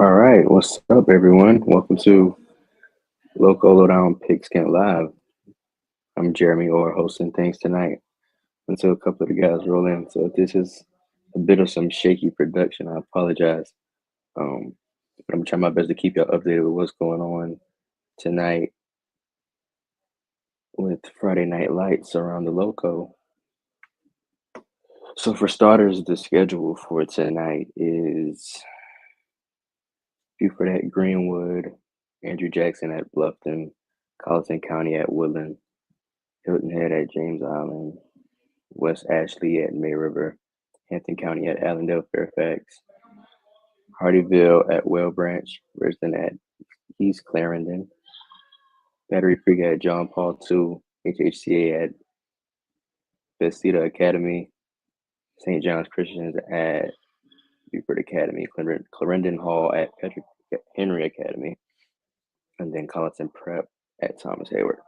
All right, what's up, everyone? Welcome to Lowco Pigskin Live. I'm Jeremy Orr hosting things tonight until a couple of the guys roll in. So if this is a bit of some shaky production, I apologize. Um, but I'm trying my best to keep you updated with what's going on tonight with Friday Night Lights around the Lowco. So for starters, the schedule for tonight is Buford at Greenwood, Andrew Jackson at Bluffton, Colleton County at Woodland, Hilton Head at James Island, West Ashley at May River, Hampton County at Allendale Fairfax, Hardyville at Well Branch, Risden at East Clarendon, Battery Creek at John Paul II, HHCA at Bethesda Academy, St. John's Christians at Buford Academy, Clarendon Hall at Patrick Henry Academy, and then Colleton Prep at Thomas Hayward.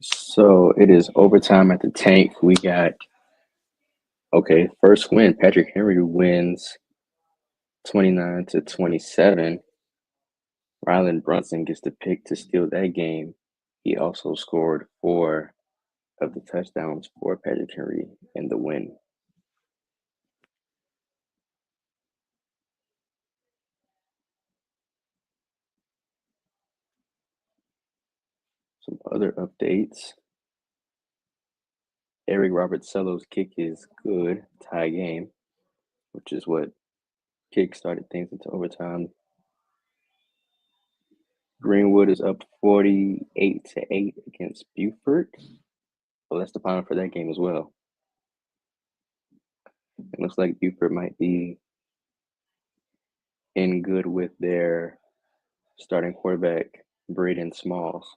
So it is overtime at the tank. We got first win. Patrick Henry wins 29-27. Rylan Brunson gets the pick to steal that game. He also scored 4 of the touchdowns for Patrick Henry in the win. Some other updates. Eric Robertsello's kick is good, tie game, which is what kick started things into overtime. Greenwood is up 48-8 against Buford. So that's the final for that game as well. It looks like Buford might be in good with their starting quarterback, Braden Smalls.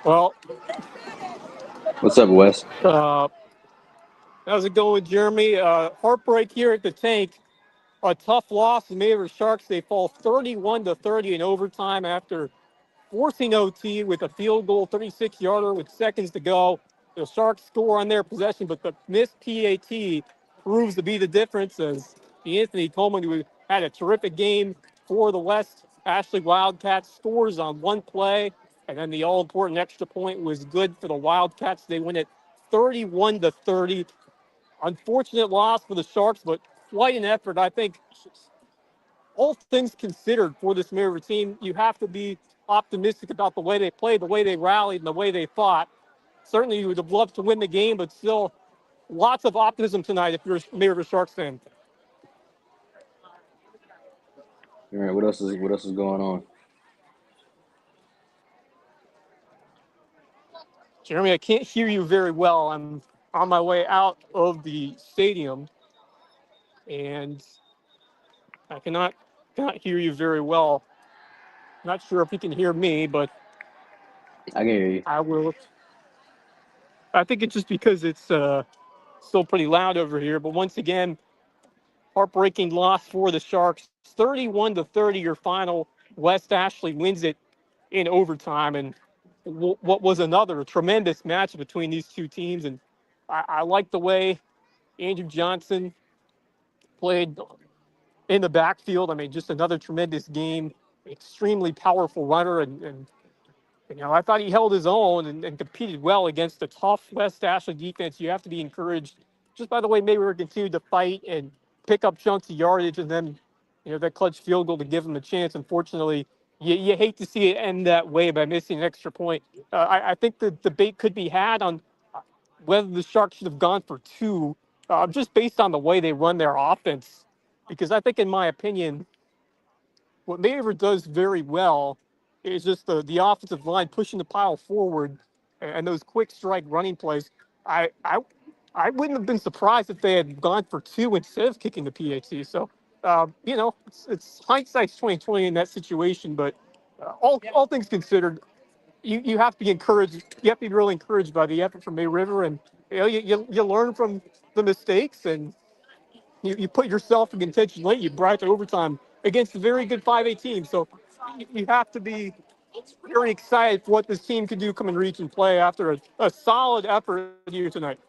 Well, What's up, Wes? uh, how's it going, Jeremy? Heartbreak here at the tank. A tough loss. The Maver Sharks, they fall 31 to 30 in overtime after forcing OT with a field goal, 36-yarder with seconds to go. The Sharks score on their possession, but the missed PAT proves to be the difference as Anthony Coleman, who had a terrific game for the West Ashley Wildcats, scores on one play, and then the all-important extra point was good for the Wildcats. They win it 31 to 30. Unfortunate loss for the Sharks, but quite an effort. I think all things considered for this Maver team, you have to be optimistic about the way they played, the way they rallied, and the way they fought. Certainly, you would have loved to win the game, but still, lots of optimism tonight if you're a Maver Sharks fan. All right, what else is going on? Jeremy, I can't hear you very well. I'm on my way out of the stadium, and I cannot hear you very well. Not sure if you can hear me, but I can hear you. I will. I think it's just because it's still pretty loud over here. But once again, heartbreaking loss for the Sharks. 31 to 30, your final. West Ashley wins it in overtime, and what was another tremendous match between these two teams. And I like the way Andrew Johnson played in the backfield. I mean, just another tremendous game. Extremely powerful runner, and I thought he held his own and competed well against the tough West Ashley defense. You have to be encouraged just by the way maybe we continued to fight and pick up chunks of yardage, and then that clutch field goal to give them a chance. Unfortunately, you hate to see it end that way by missing an extra point. I think the debate could be had on whether the Sharks should have gone for two, just based on the way they run their offense. Because I think, in my opinion, what Maver does very well is just the offensive line pushing the pile forward and those quick strike running plays. I, I I wouldn't have been surprised if they had gone for two instead of kicking the PAT. So it's hindsight's 2020 in that situation. But all things considered, you have to be encouraged. You have to be really encouraged by the effort from May River, and you learn from the mistakes, and you put yourself in contention late. You brought it to overtime against a very good 5A team. So you have to be very excited for what this team can do come and reach and play after a solid effort here tonight.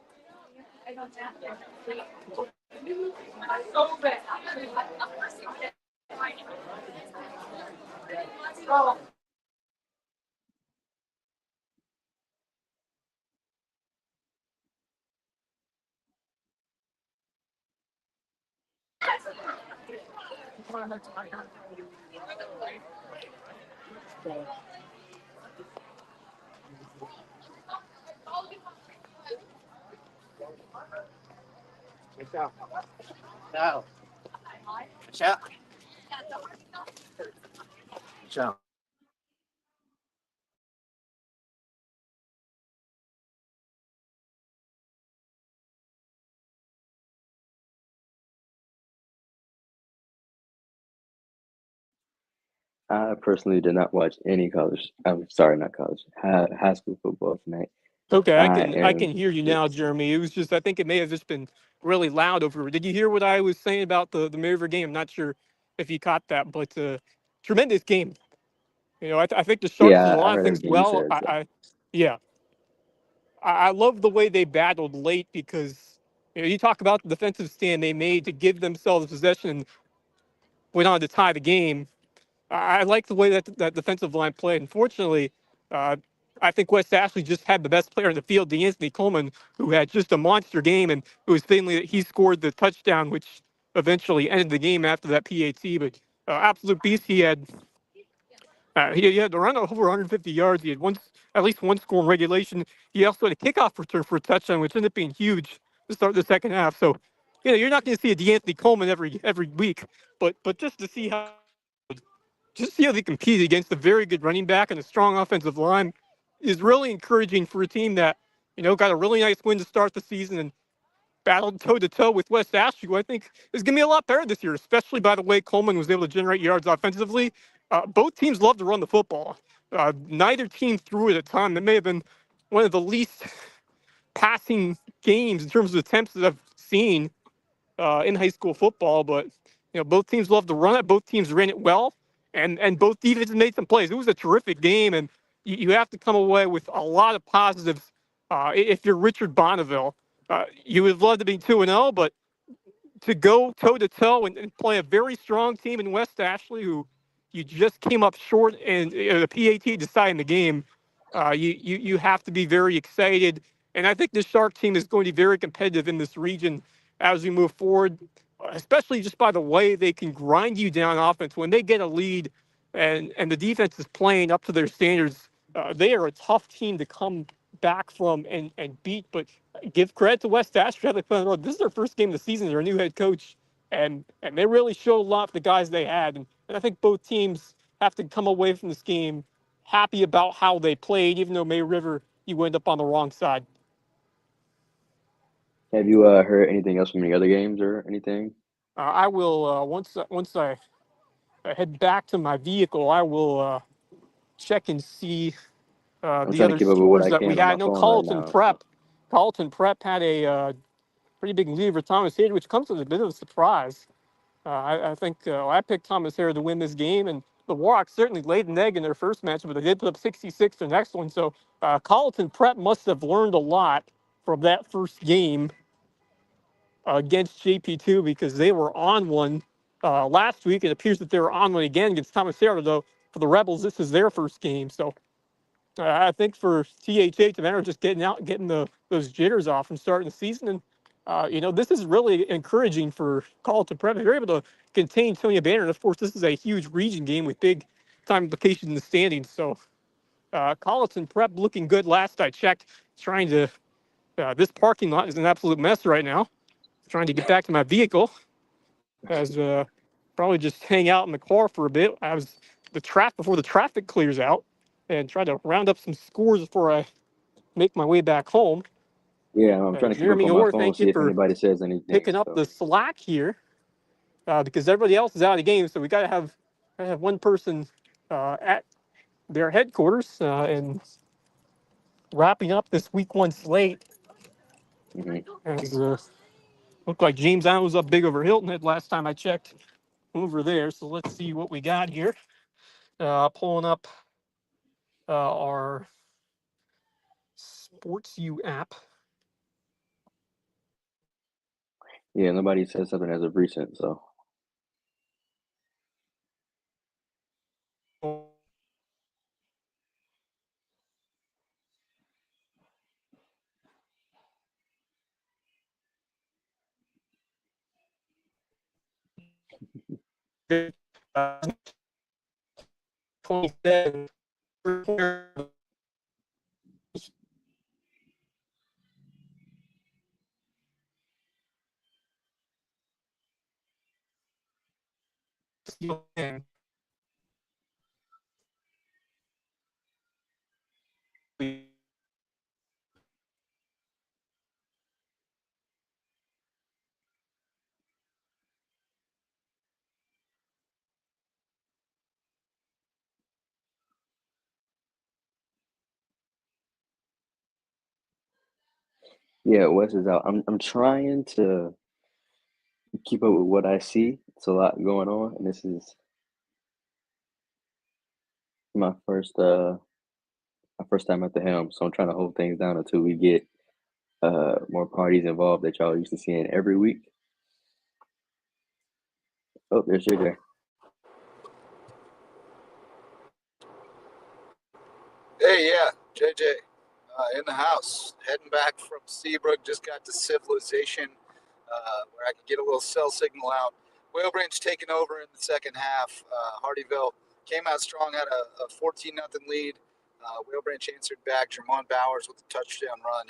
I personally did not watch any college. I'm sorry, not college. High school football tonight. Okay, I I can I can am hear you now, just Jeremy. It was just I think it may have just been really loud over here. Did you hear what I was saying about the Maver game? I'm not sure if you caught that, but tremendous game. I think the Sharks did a I lot of heard things everything you well. said. So Yeah, I love the way they battled late because you talk about the defensive stand they made to give themselves possession and went on to tie the game. I like the way that defensive line played. Unfortunately, uh, I think West Ashley just had the best player in the field, Anthony Coleman, who had just a monster game, and it was fittingly that he scored the touchdown, which eventually ended the game after that PAT. But absolute beast, he had to run over 150 yards. He had at least one score in regulation. He also had a kickoff return for a touchdown, which ended up being huge to start the second half. So, you're not going to see a D'Anthony Coleman every week, but just see how they compete against a very good running back and a strong offensive line is really encouraging for a team that, got a really nice win to start the season and battled toe to toe with West Ashley, who I think is going to be a lot better this year, especially by the way Coleman was able to generate yards offensively. Both teams love to run the football. Neither team threw it a ton. That may have been one of the least passing games in terms of attempts that I've seen in high school football. But both teams love to run it. Both teams ran it well, and both defenses made some plays. It was a terrific game, and you have to come away with a lot of positives. If you're Richard Bonneville, you would love to be 2-0, but to go toe to toe and play a very strong team in West Ashley, who you just came up short and the PAT deciding the game, you have to be very excited. And I think the Shark team is going to be very competitive in this region as we move forward, especially just by the way they can grind you down offense when they get a lead and the defense is playing up to their standards. They are a tough team to come back from and beat. But give credit to West Ashley. They put on the road. This is their first game of the season. They're a new head coach, and they really showed a lot for the guys they had. And I think both teams have to come away from this game happy about how they played, even though May River, you end up on the wrong side. Have you heard anything else from any other games or anything? I will once I head back to my vehicle, I will check and see I'm the trying to other keep up with what scores I that we can on had. my No, phone right now. So. Carlton Prep had a pretty big lead over Thomas Hayden, which comes as a bit of a surprise. I think I picked Thomas Harris to win this game, and the Warhawks certainly laid an egg in their first match, but they did put up 66 the next one. So Carlton Prep must have learned a lot from that first game against JP2 because they were on one last week. It appears that they were on one again against Thomas Harris, though. For the Rebels, this is their first game. So I think for THH, the matter of just getting those jitters off and starting the season. And, this is really encouraging for Carlton Prep. If they're able to contain Tonya Banner, and of course, this is a huge region game with big time implications in the standings. So Carlton Prep looking good last I checked. Trying to, this parking lot is an absolute mess right now. Trying to get back to my vehicle as probably just hang out in the car for a bit. I was before the traffic clears out and try to round up some scores before I make my way back home. Yeah, I'm trying to keep up Jeremy on my Orr, phone, thank you see if for anybody says anything. picking up So the slack here because everybody else is out of the game. So we got to have one person at their headquarters and wrapping up this week one slate. As looked like James Allen was up big over Hilton Head last time I checked over there. So let's see what we got here. Pulling up our SportsU app. yeah, nobody said something as of recent. So Uh, 27. yeah, Wes is out. I'm trying to keep up with what I see. It's a lot going on, and this is my first time at the helm. So I'm trying to hold things down until we get more parties involved that y'all used to seeing every week. Oh, there's JJ. Hey, yeah, JJ, in the house, heading back from Seabrook. Just got to Civilization, where I could get a little cell signal out. Whale Branch taking over in the second half. Hardyville came out strong, had a 14-0 lead. Whale Branch answered back. Jermon Bowers with a touchdown run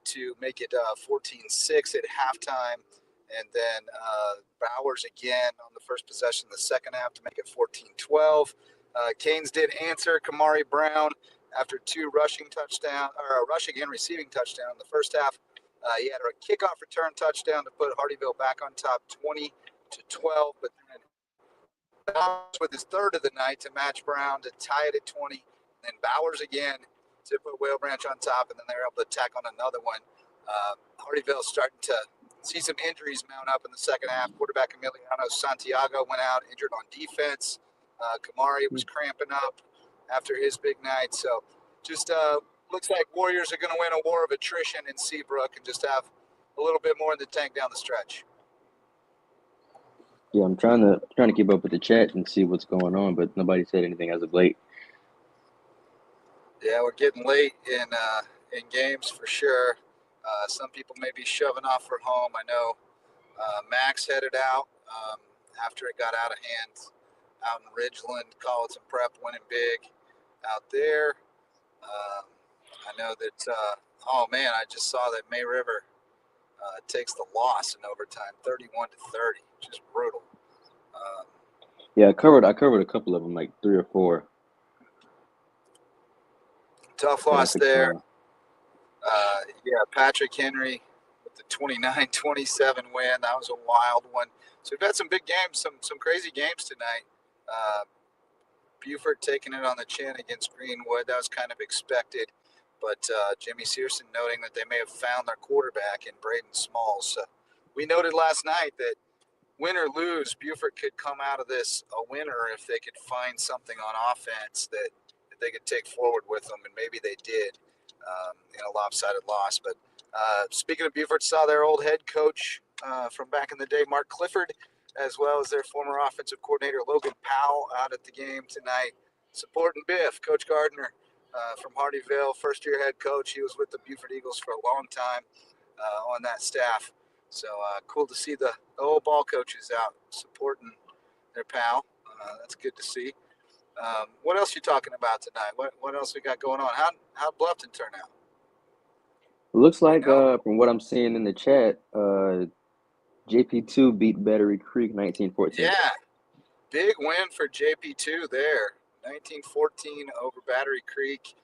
to make it 14-6 at halftime. And then Bowers again on the first possession of the second half to make it 14-12. Canes did answer. Kamari Brown, after two rushing and receiving touchdown in the first half. He had a kickoff return touchdown to put Hardyville back on top 20-12, but then with his third of the night to match Brown to tie it at 20 then Bowers again to put Whale Branch on top, and then they were able to tack on another one. Hardyville's starting to see some injuries mount up in the second half. Quarterback Emiliano Santiago went out injured on defense. Kamari was cramping up after his big night. So just looks like Warriors are going to win a war of attrition in Seabrook and just have a little bit more in the tank down the stretch. Yeah, I'm trying to keep up with the chat and see what's going on, but nobody said anything as of late. Yeah, we're getting late in games for sure. Some people may be shoving off for home. I know Max headed out after it got out of hand out in Ridgeland. Colleton Prep winning big out there. I know that, oh man, I just saw that May River takes the loss in overtime, 31-30, which is brutal. Yeah, I covered a couple of them, like 3 or 4. Tough loss there. Yeah, Patrick Henry with the 29-27 win. That was a wild one. So we've had some big games, some crazy games tonight. Buford taking it on the chin against Greenwood. That was kind of expected. But Jimmy Searson noting that they may have found their quarterback in Braden Smalls. So we noted last night that win or lose, Buford could come out of this a winner if they could find something on offense that they could take forward with them, and maybe they did in a lopsided loss. But speaking of Buford, saw their old head coach from back in the day, Mark Clifford, as well as their former offensive coordinator, Logan Powell, out at the game tonight, supporting Biff. Coach Gardner from Hardyville, first-year head coach. He was with the Buford Eagles for a long time on that staff. So cool to see the old ball coaches out supporting their pal. That's good to see. What else you talking about tonight? What else we got going on? How'd Bluffton turn out? It looks like from what I'm seeing in the chat, JP2 beat Battery Creek 19-14. Yeah, big win for JP2 there. 19-14 over Battery Creek.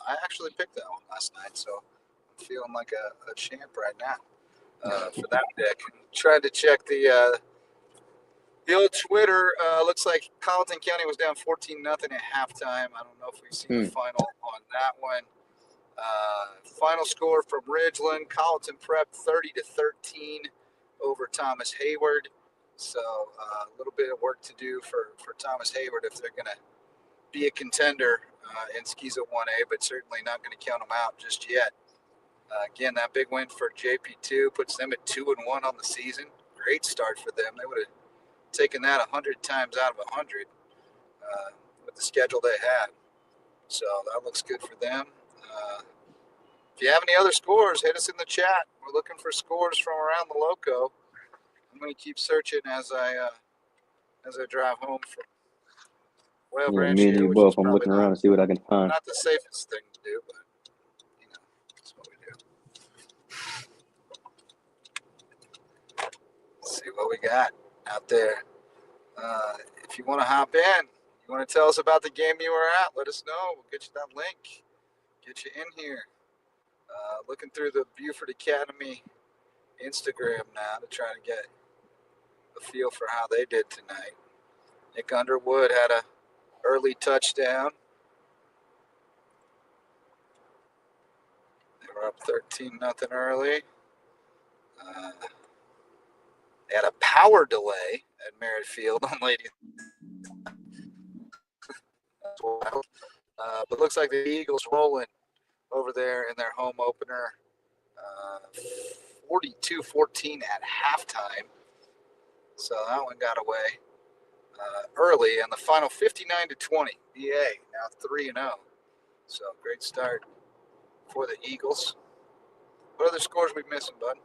I actually picked that one last night, so I'm feeling like a champ right now. For that pick. Tried to check the old Twitter. Looks like Colleton County was down 14-0 at halftime. I don't know if we've seen the final on that one. Final score from Ridgeland, Colleton Prep 30-13 over Thomas Hayward. So a little bit of work to do for Thomas Hayward if they're going to be a contender in Skeezo 1A, but certainly not going to count them out just yet. Again, that big win for JP2 puts them at 2-1 on the season. Great start for them. They would have taken that 100 times out of 100 with the schedule they had. So that looks good for them. If you have any other scores, hit us in the chat. We're looking for scores from around the Lowco. I'm going to keep searching as I drive home from Whale Branch. Me and you both. I'm looking around to see what I can find. Not the safest thing to do, but that's what we do. Let's see what we got out there. If you want to hop in, you want to tell us about the game you were at, let us know. We'll get you that link, get you in here. Looking through the Buford Academy Instagram now to try to get a feel for how they did tonight. Nick Underwood had a early touchdown. They were up 13-0 early. They had a power delay at Merritt Field on Lady. But looks like the Eagles rolling over there in their home opener. 42-14 at halftime. So that one got away early, and the final 59-20. BA now 3-0. So great start for the Eagles. What other scores we missing, bud?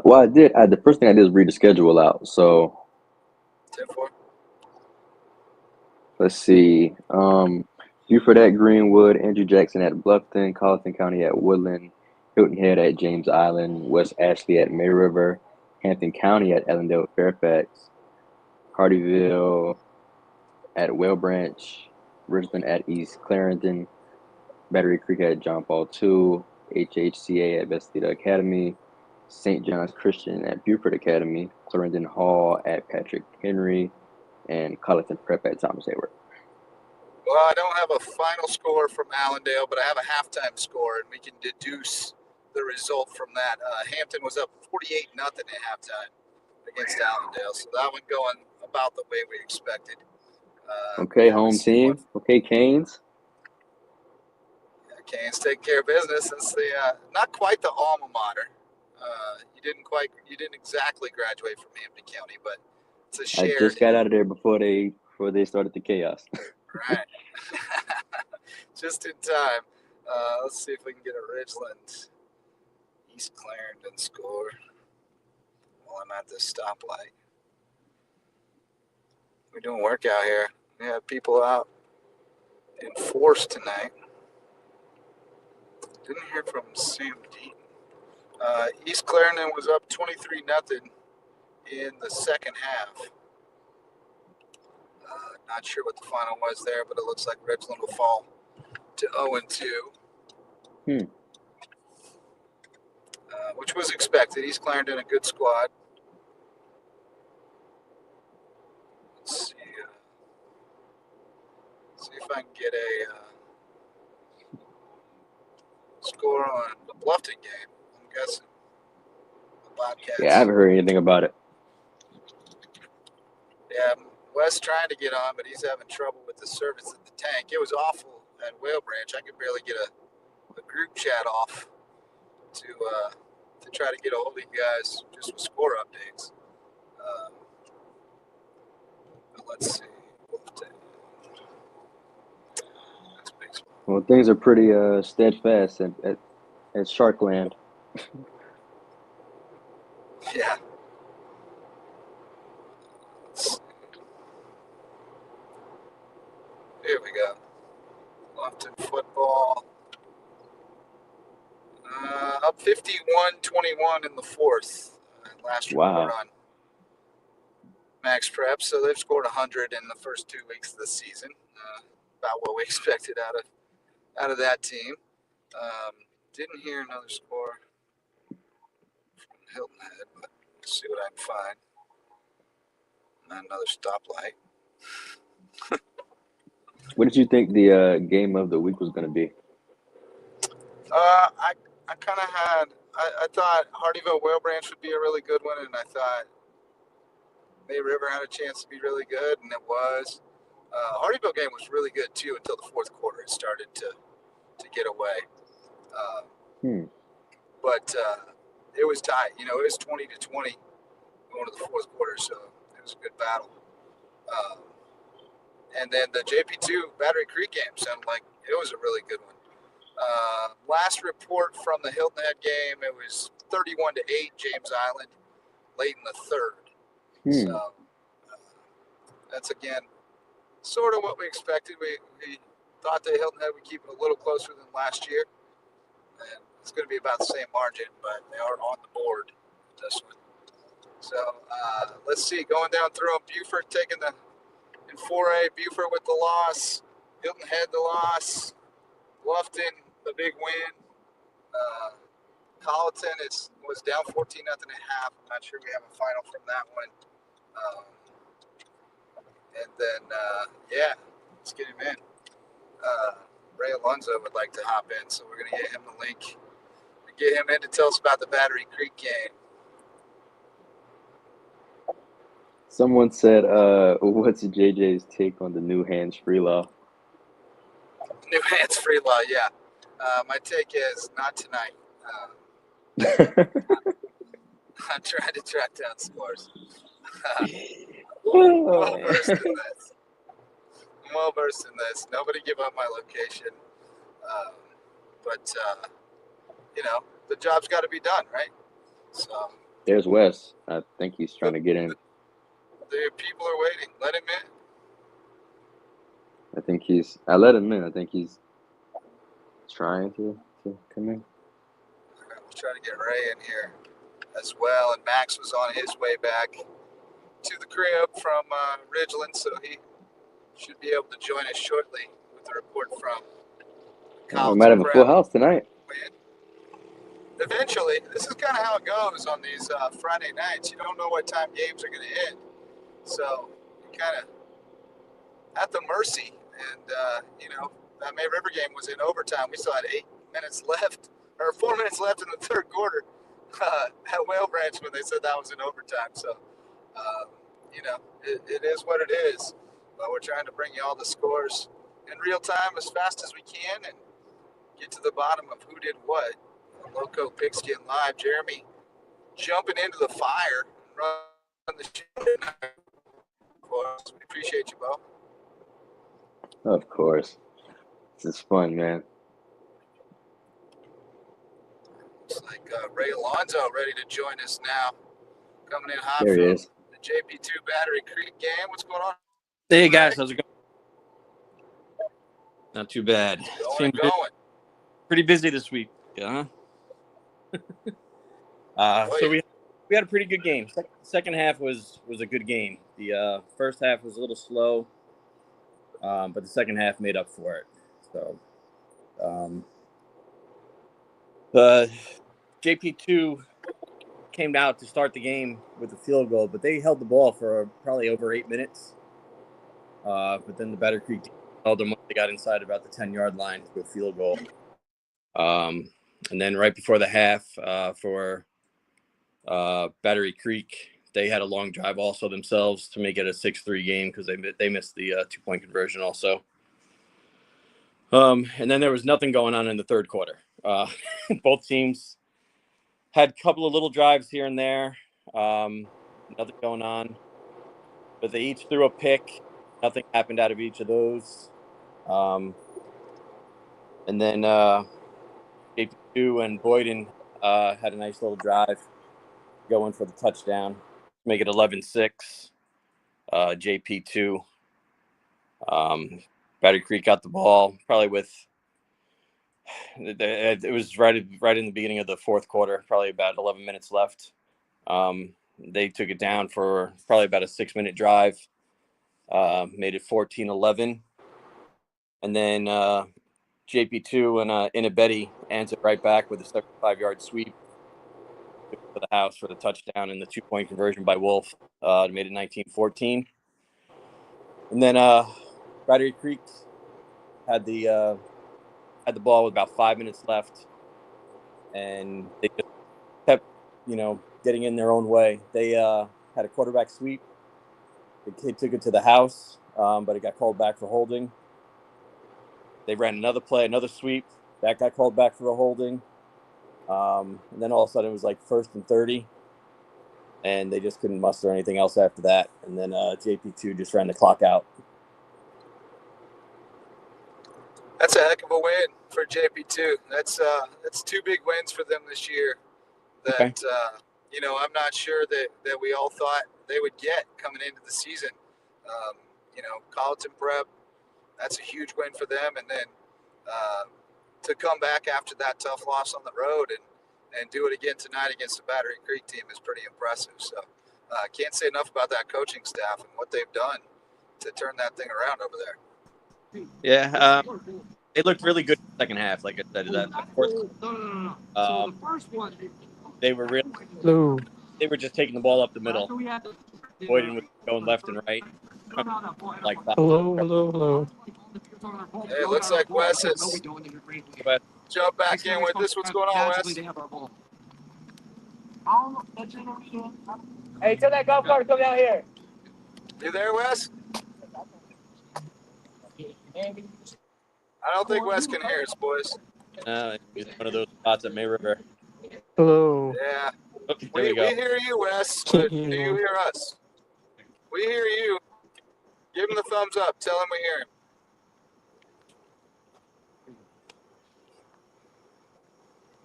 Well, I did. The first thing I did was read the schedule out. So 10-4. let's see. Buford at Greenwood, Andrew Jackson at Bluffton, Colleton County at Woodland, Hilton Head at James Island, West Ashley at May River, Hampton County at Ellendale Fairfax, Hardyville at Whale Branch, Richmond at East Clarendon, Battery Creek at John Paul II, HHCA at Vestita Academy, St. John's Christian at Buford Academy, Clarendon Hall at Patrick Henry, and Colleton Prep at Thomas Hayward. Well, I don't have a final score from Allendale, but I have a halftime score, and we can deduce the result from that. Hampton was up 48-0 at halftime against Allendale, so that one going about the way we expected. Okay, home team. Okay, Canes. Canes take care of business. It's the not quite the alma mater. You didn't exactly graduate from Hampton County, but it's a shared. I just got out of there before they started the chaos. Right. Just in time. Let's see if we can get a Ridgeland East Clarendon score while I'm at this stoplight. We're doing work out here. We have people out in force tonight. Didn't hear from Sam Deaton. East Clarendon was up 23-0 in the second half. Not sure what the final was there, but it looks like Ridgeland will fall to 0-2. Which was expected. East Clarendon, a good squad. Let's see. See if I can get a score on the Bluffton game. I'm guessing the Bobcats. Yeah, I haven't heard anything about it. Yeah, Wes trying to get on, but he's having trouble with the service at the tank. It was awful at Whale Branch. I could barely get a group chat off to try to get a hold of you guys just with score updates. But let's see. Well, things are pretty steadfast at Sharkland. Yeah. Here we go. Bluffton football. Up 51-21 in the fourth. Last report on Max Prep. So they've scored 100 in the first 2 weeks of the season. About what we expected out of that team. Didn't hear another score from Hilton Head, but let's see what I can find. Not another stoplight. What did you think the game of the week was going to be? I kind of had. I thought Hardyville Whale Branch would be a really good one, and I thought May River had a chance to be really good, and it was. Hardyville game was really good too until the fourth quarter. It started to get away. But it was tight. You know, it was 20-20 going to the fourth quarter, so it was a good battle. And then the JP2 Battery Creek game sounded like it was a really good one. Last report from the Hilton Head game, it was 31-8 James Island late in the third. So that's, again, sort of what we expected. We thought that Hilton Head would keep it a little closer than last year. And it's going to be about the same margin, but they are on the board this one. So let's see. Going down through them, Buford taking in 4A, Buford with the loss, Hilton Head the loss, Bluffton the big win. Colleton was down 14-0 at half. I'm not sure we have a final from that one. And then, let's get him in. Ray Alonso would like to hop in, so we're going to get him the link and get him in to tell us about the Battery Creek game. Someone said, what's JJ's take on the new hands-free law? New hands-free law, yeah. My take is not tonight. I'm trying to track down scores. I'm well versed in this. Nobody give up my location. But the job's got to be done, right? So there's Wes. I think he's trying to get in. The people are waiting. Let him in. I let him in. I think he's trying to come in. We'll try to get Ray in here as well. And Max was on his way back to the crib from Ridgeland, so he should be able to join us shortly with the report from We might have a full house tonight. Eventually, this is kind of how it goes on these Friday nights. You don't know what time games are going to end. So you kind of at the mercy. And, that May River game was in overtime. We still had 4 minutes left in the third quarter at Whale Branch when they said that was in overtime. So, it is what it is. But we're trying to bring you all the scores in real time as fast as we can and get to the bottom of who did what. Lowco Pigskin Live. Jeremy jumping into the fire and run the show tonight. We appreciate you, Bo. Of course. This is fun, man. Looks like Ray Alonzo ready to join us now. Coming in hot There he from is. the JP2 Battery Creek game. What's going on? Hey guys, how's it going? Not too bad. Going. Pretty busy this week, huh? So we had a pretty good game. Second half was a good game. The first half was a little slow, but the second half made up for it. So the JP2 came out to start the game with a field goal, but they held the ball for probably over 8 minutes. But then the Battery Creek team held them when they got inside about the 10-yard line to a field goal. And then right before the half for Battery Creek, they had a long drive also themselves to make it a 6-3 game because they missed the 2-point conversion also. And then there was nothing going on in the third quarter. Both teams had a couple of little drives here and there. Nothing going on. But they each threw a pick. Nothing happened out of each of those. And then JP2 and Boyden had a nice little drive going for the touchdown. Make it 11-6. JP2. Battery Creek got the ball probably with it was right in the beginning of the fourth quarter, probably about 11 minutes left. They took it down for probably about a 6-minute drive. Made it 14-11. And then JP2 and Inabetti answered right back with a 75-yard sweep for the house for the touchdown and the 2-point conversion by Wolf. Made it 19-14. And then Battery Creek had the ball with about 5 minutes left, and they just kept, getting in their own way. They had a quarterback sweep. The kid took it to the house, but it got called back for holding. They ran another play, another sweep. That got called back for a holding. And then all of a sudden it was like 1st and 30, and they just couldn't muster anything else after that. And then JP2 just ran the clock out. That's a heck of a win for JP2. That's 2 big wins for them this year. That Okay. I'm not sure that we all thought they would get coming into the season. Colleton Prep, that's a huge win for them, and then to come back after that tough loss on the road and do it again tonight against the Battery Creek team is pretty impressive. So can't say enough about that coaching staff and what they've done to turn that thing around over there. Yeah, it looked really good in the second half. Like I said, that fourth. They were really. Hello. They were just taking the ball up the middle. Boyden was going left and right. Like Hello. Hey, it looks like Wes has jumped back in with this. What's going on, Wes? Hey, tell that golf cart to come down here. You there, Wes? I don't think Wes can hear us, boys. It's one of those spots at May River. Hello. Yeah. Oh, there We we go. hear you, Wes, Can't but do hear you you. hear us? We hear you. Give him the thumbs up. Tell him we hear him.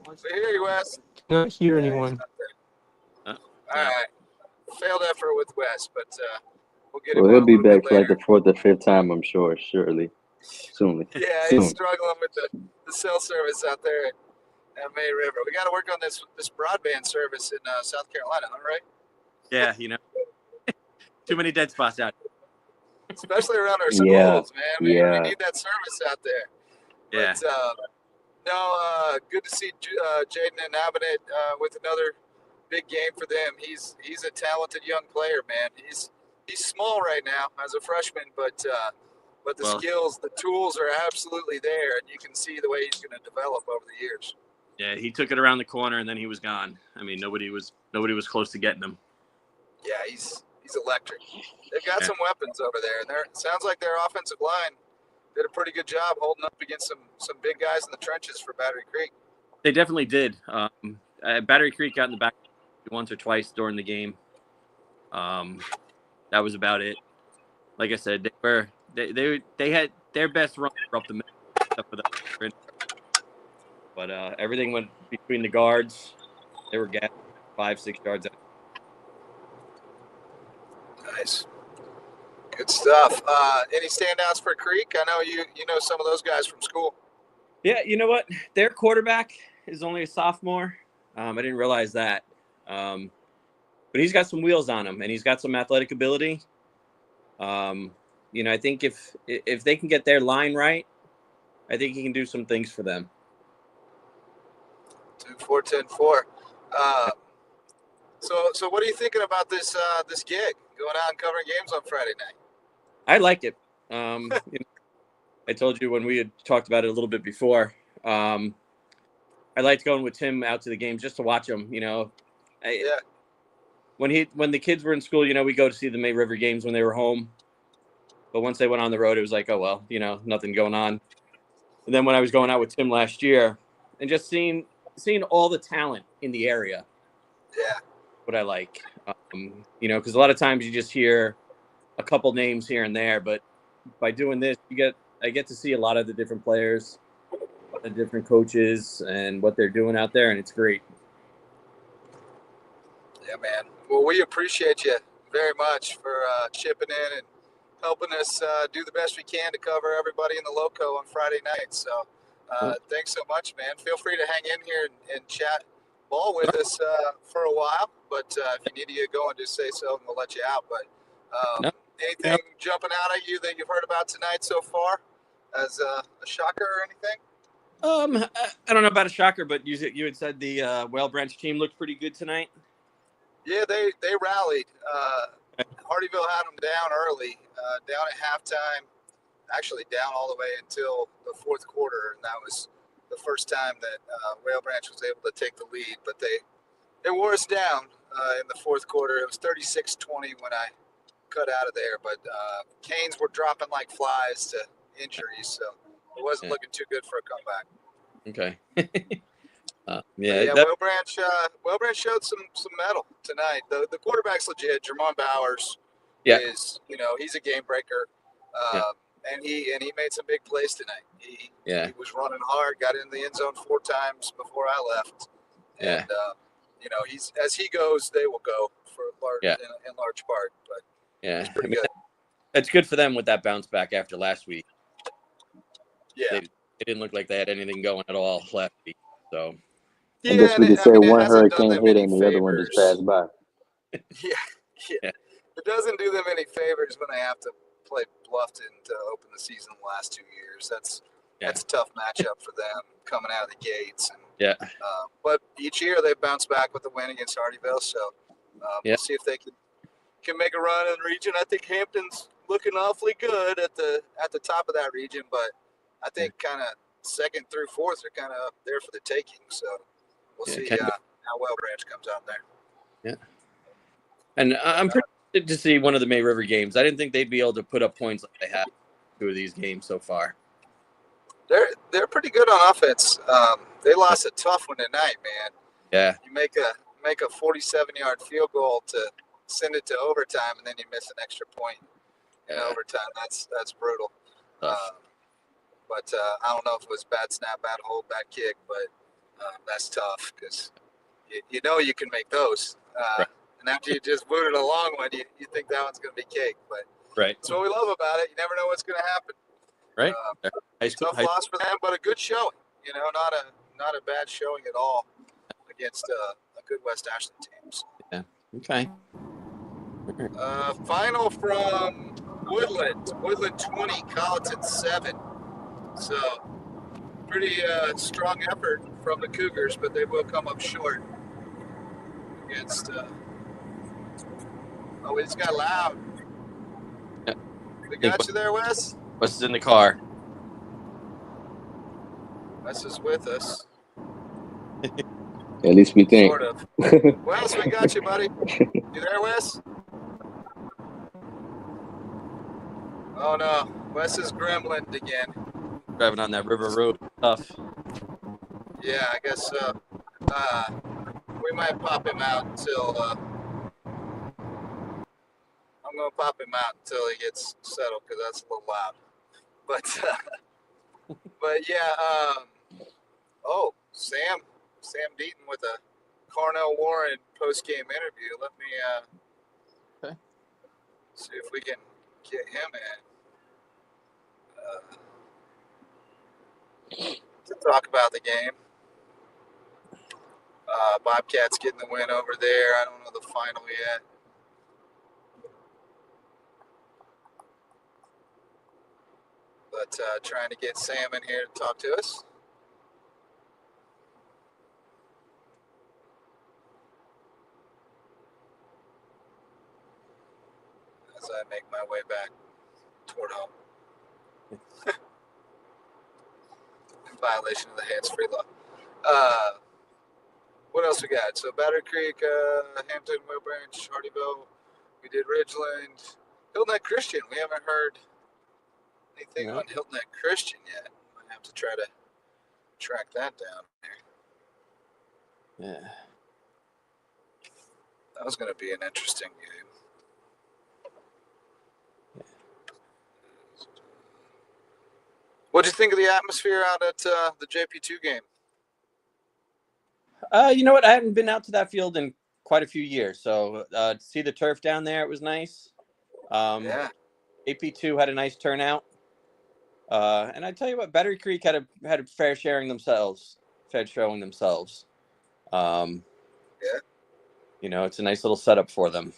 We hear you, Wes. Cannot hear Yeah, he's anyone. not there. Uh, All right. Failed effort with Wes, but we'll get him Well, on he'll a be little bit back for like later. the 4th or 5th time, I'm sure, surely. Soon. Yeah, he's struggling with the cell service out there at May River. We got to work on this broadband service in South Carolina, all right? Yeah, too many dead spots out. Especially around our Yeah, schools, man. We need that service out there. Yeah. But good to see Jaden and Abinet with another big game for them. He's a talented young player, man. He's small right now as a freshman, but but the Well, skills, the tools are absolutely there, and you can see the way he's going to develop over the years. yeah, he took it around the corner and then he was gone. I mean, nobody was close to getting him. Yeah, he's electric. They've got some weapons over there, and it sounds like their offensive line did a pretty good job holding up against some big guys in the trenches for Battery Creek. They definitely did. Battery Creek got in the back once or twice during the game. That was about it. Like I said, they had their best run up the middle, except for the. But everything went between the guards. They were gassed 5-6 yards out. Nice. Good stuff. Any standouts for Creek? I know you know some of those guys from school. Yeah, you know what? Their quarterback is only a sophomore. I didn't realize that. But he's got some wheels on him, and he's got some athletic ability. I think if they can get their line right, I think he can do some things for them. 2-4-10-4. So what are you thinking about this gig, going out and covering games on Friday night? I like it. I told you when we had talked about it a little bit before. I liked going with Tim out to the games just to watch them. When the kids were in school, we go to see the May River games when they were home. But once they went on the road, it was like, oh well, nothing going on. And then when I was going out with Tim last year, and just seeing all the talent in the area, what I like, because a lot of times you just hear a couple names here and there, but by doing this, I get to see a lot of the different players, the different coaches, and what they're doing out there, and it's great. Yeah, man. Well, we appreciate you very much for chipping in and helping us do the best we can to cover everybody in the Lowco on Friday night. So thanks so much, man. Feel free to hang in here and chat ball with us for a while. But if you need to get going, just say so, and we'll let you out. But anything jumping out at you that you've heard about tonight so far as a shocker or anything? I don't know about a shocker, but you had said the Whale Branch team looked pretty good tonight. Yeah, they rallied. Hardyville had them down early, down at halftime, actually down all the way until the fourth quarter, and that was the first time that Whale Branch was able to take the lead. But they wore us down in the fourth quarter. It was 36-20 when I cut out of there, but Canes were dropping like flies to injuries, so it wasn't looking too good for a comeback. Okay. Whale Branch showed some mettle tonight. The quarterback's legit. Jermon Bowers is, he's a game breaker, and he made some big plays tonight. He was running hard, got in the end zone 4 times before I left, and he's as he goes, they will go for in large part. But it's pretty good. It's good for them with that bounce back after last week. Yeah, they didn't look like they had anything going at all last week, so. I guess we could say one hurricane hit and the other one just passed by. Yeah. It doesn't do them any favors when they have to play Bluffton to open the season the last 2 years. That's a tough matchup for them coming out of the gates. And, but each year they bounce back with a win against Hardyville. So we'll see if they can make a run in the region. I think Hampton's looking awfully good at the top of that region, but I think kind of 2nd through 4th are kind of up there for the taking. So we'll see how Whale Branch comes out there. Yeah. And I'm pretty excited to see one of the May River games. I didn't think they'd be able to put up points like they have 2 of these games so far. They're pretty good on offense. They lost a tough one tonight, man. Yeah. You make a 47-yard field goal to send it to overtime, and then you miss an extra point in overtime. That's brutal. But I don't know if it was bad snap, bad hold, bad kick, but that's tough because you can make those. And after you just booted a long one, you think that one's going to be cake. But that's what we love about it. You never know what's going to happen. Right. Tough loss for them, but a good showing. Not a bad showing at all against a good West Ashland team. So. Yeah. Okay. Final from Woodland 20, Colleton 7. So pretty strong effort from the Cougars, but they will come up short against. We just got loud. Yeah. We got you there, Wes? Wes is in the car. Wes is with us. At least we think. Sort of. Wes, we got you, buddy. You there, Wes? Oh no, Wes is gremlin again. Driving on that river road stuff. Yeah, I guess so. We might pop him out until I'm gonna pop him out until he gets settled because that's a little loud. But yeah. Oh, Sam Deaton with a Cornell Warren post-game interview. Let me Okay. see if we can get him in to talk about the game. Bobcats getting the win over there. I don't know the final yet. But trying to get Sam in here to talk to us. As I make my way back toward home. In violation of the hands-free law. What else we got? So Battery Creek, Hampton, Mill Branch, Hardyville. We did Ridgeland. Hilton Head Christian. We haven't heard anything on Hilton Head Christian yet. Might have to try to track that down here. Yeah. That was going to be an interesting game. What'd you think of the atmosphere out at the JP2 game? You know what? I haven't been out to that field in quite a few years. So to see the turf down there, it was nice. Yeah. AP2 had a nice turnout. And I tell you what, Battery Creek had a fair showing themselves. Yeah. You know, it's a nice little setup for them.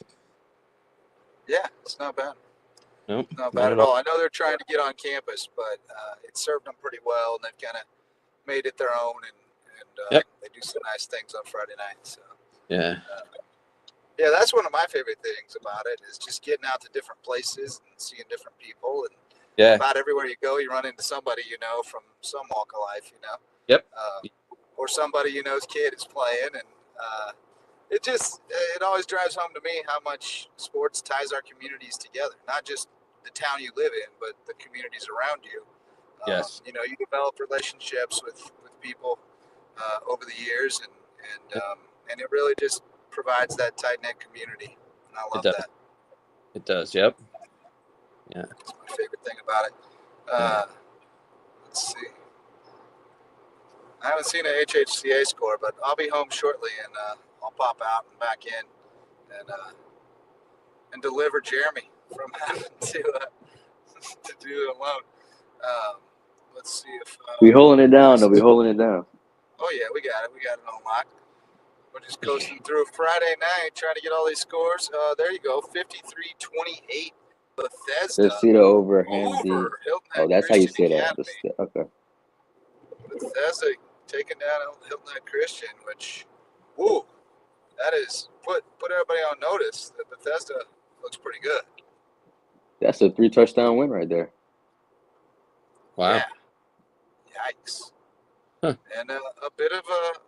Yeah, it's not bad. Nope, not bad at all. I know they're trying to get on campus, but it served them pretty well, and they've kind of made it their own, and they do some nice things on Friday night. So yeah, that's one of my favorite things about it is just getting out to different places and seeing different people, and about everywhere you go, you run into somebody you know from some walk of life, you know. Yep. Or somebody you know's kid is playing, and it always drives home to me how much sports ties our communities together. Not just the town you live in, but the communities around you. Yes. You know, you develop relationships with people over the years, and it really just provides that tight-knit community. And I love that. It does. Yep. Yeah. That's my favorite thing about it. Let's see. I haven't seen an HHCA score, but I'll be home shortly, and I'll pop out and back in and deliver Jeremy from having to do it alone. Let's see if we holding it down. Though we holding it down. Oh yeah, we got it. We got it on lock. We're just coasting through Friday night, trying to get all these scores. There you go, 53-28. Bethesda. Bethesda over Hamden. Hilton Head Oh, that's how you say Academy. that. Okay. Bethesda taking down Hilton Head Christian, which, woo, that is put everybody on notice that Bethesda looks pretty good. That's a 3-touchdown win right there. Wow. Yeah. Yikes. Huh. And a bit of